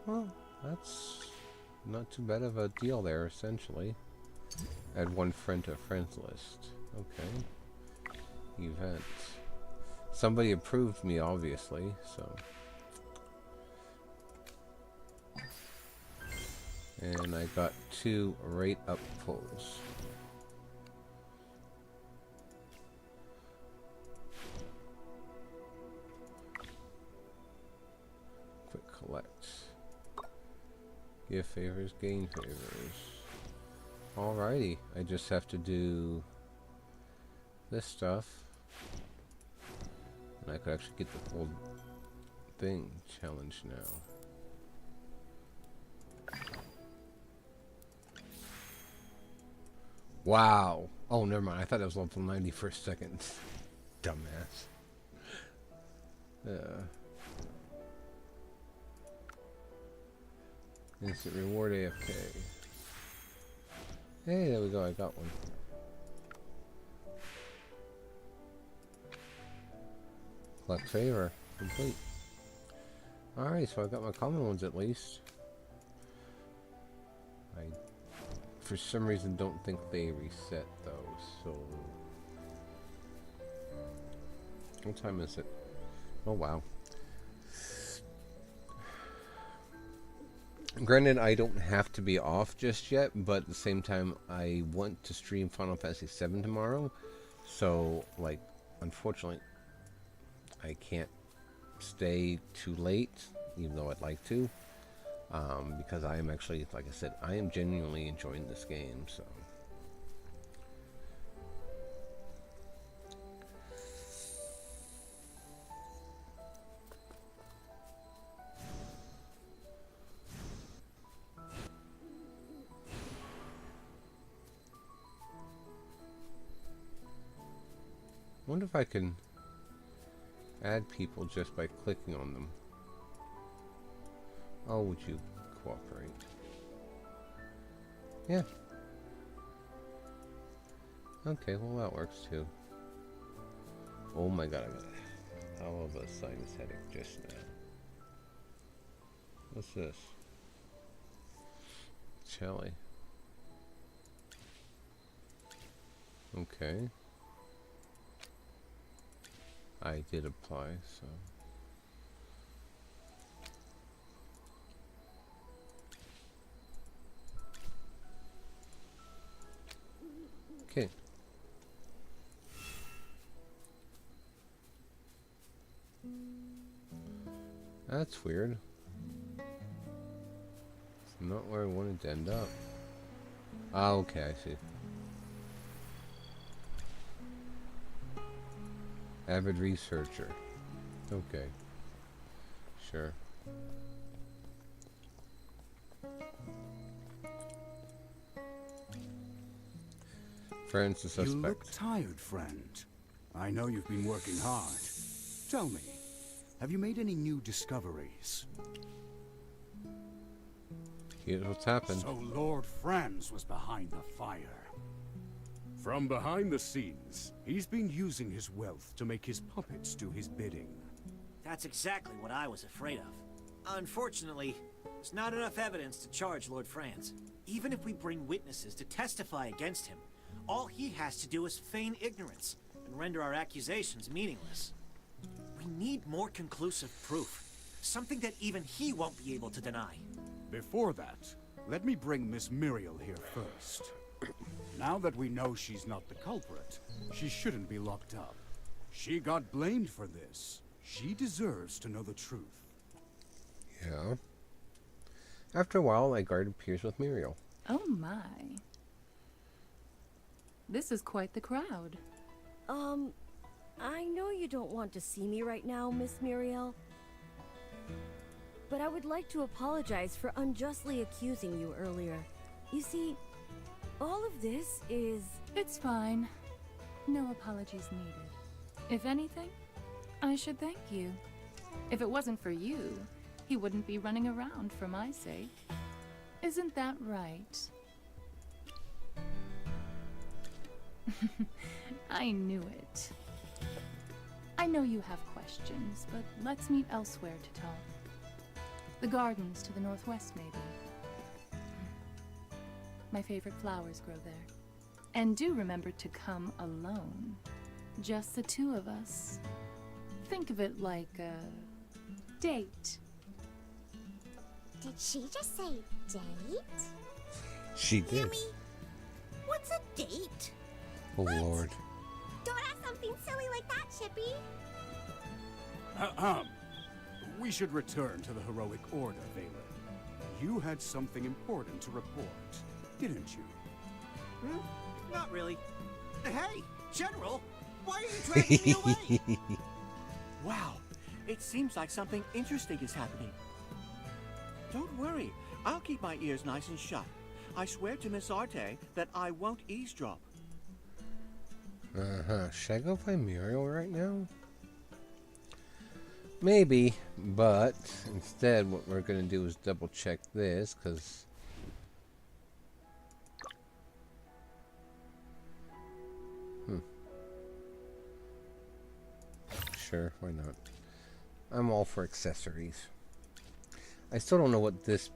Well, that's not too bad of a deal there, essentially. Add one friend to a friends list. Okay. Event. Somebody approved me, obviously, so. And I got 2 rate up pulls. Quick collect. Give favors, gain favors. Alrighty, I just have to do this stuff. And I could actually get the whole thing challenge now. Wow. Oh, never mind. I thought it was level 90 for a second. Dumbass. Instant reward AFK. Hey, there we go. I got one. Collect favor. Complete. Alright, so I got my common ones at least. I for some reason don't think they reset though, so... What time is it? Oh wow. Granted, I don't have to be off just yet, but at the same time, I want to stream Final Fantasy VII tomorrow. So, like, unfortunately, I can't stay too late, even though I'd like to. Because I am actually, like I said, I am genuinely enjoying this game, so... I wonder if I can add people just by clicking on them. Oh, would you cooperate? Yeah. Okay, well that works too. Oh my god, I got a hell of a sinus headache just now. What's this? Jelly. Okay. I did apply, so... Okay. That's weird. It's not where I wanted to end up. Ah, okay, I see. Avid researcher. Okay. Sure. Friend's the suspect. You look tired, friend. I know you've been working hard. Tell me, have you made any new discoveries? Here's what's happened. So Lord Franz was behind the fire. From behind the scenes, he's been using his wealth to make his puppets do his bidding. That's exactly what I was afraid of. Unfortunately, there's not enough evidence to charge Lord Franz. Even if we bring witnesses to testify against him, all he has to do is feign ignorance and render our accusations meaningless. We need more conclusive proof. Something that even he won't be able to deny. Before that, let me bring Miss Muriel here first. Now that we know she's not the culprit, she shouldn't be locked up. She got blamed for this. She deserves to know the truth. Yeah. After a while, I guarded Piers with Muriel. Oh my. This is quite the crowd. I know you don't want to see me right now, Miss Muriel. But I would like to apologize for unjustly accusing you earlier. You see, all of this is... It's fine. No apologies needed. If anything, I should thank you. If it wasn't for you, he wouldn't be running around for my sake. Isn't that right? I knew it. I know you have questions, but let's meet elsewhere to talk. The gardens to the northwest, maybe. My favorite flowers grow there. And do remember to come alone. Just the two of us. Think of it like a date. Did she just say date? She did. Yummy. What's a date? Oh Lord. Don't ask something silly like that, Chippy. We should return to the heroic order, Valen. You had something important to report, didn't you? Not really. Hey, General! Why are you dragging me away? Wow, it seems like something interesting is happening. Don't worry, I'll keep my ears nice and shut. I swear to Miss Arte that I won't eavesdrop. Should I go find Muriel right now? Maybe, but instead what we're going to do is double check this, because... Sure, why not? I'm all for accessories. I still don't know what this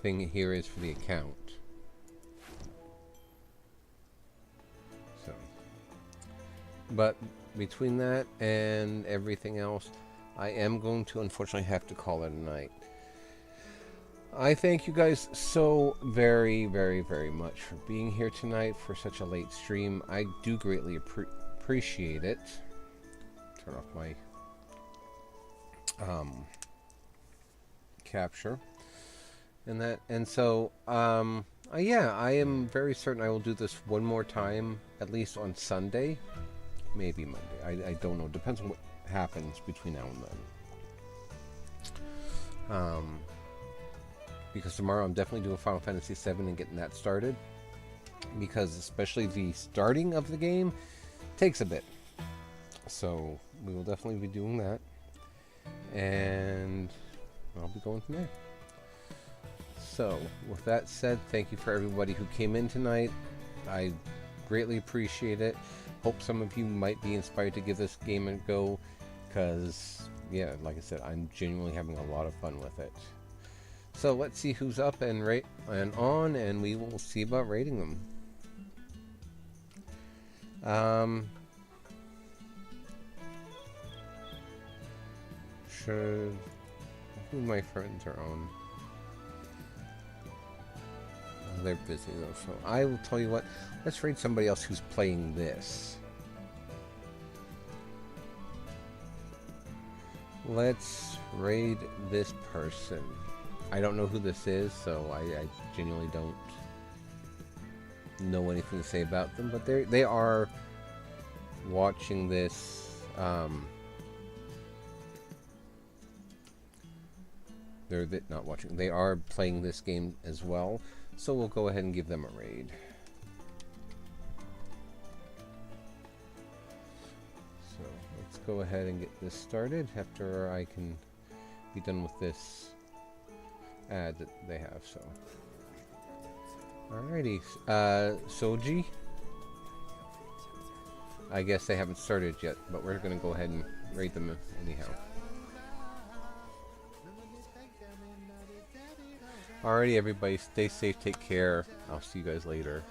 thing here is for the account. But between that and everything else, I am going to unfortunately have to call it a night. I thank you guys so very, very, very much for being here tonight for such a late stream. I do greatly appreciate it. Turn off my capture and so yeah, I am very certain I will do this one more time, at least on Sunday, maybe Monday. I don't know. Depends on what happens between now and then. Because tomorrow I'm definitely doing Final Fantasy VII and getting that started. Because especially the starting of the game takes a bit. So we will definitely be doing that. And I'll be going from there. So with that said, thank you for everybody who came in tonight. I greatly appreciate it. Hope some of you might be inspired to give this game a go. Because, yeah, like I said, I'm genuinely having a lot of fun with it. So let's see who's up and on, and we will see about rating them. Should who my friends are on? Oh, they're busy though, so I will tell you what. Let's raid somebody else who's playing this. Let's raid this person. I don't know who this is, so I genuinely don't know anything to say about them, but they are watching this. They're not watching. They are playing this game as well, so we'll go ahead and give them a raid. So let's go ahead and get this started after I can be done with this ad that they have. So alrighty, Soji, I guess they haven't started yet, but we're gonna go ahead and rate them anyhow. Alrighty, everybody, stay safe, take care. I'll see you guys later.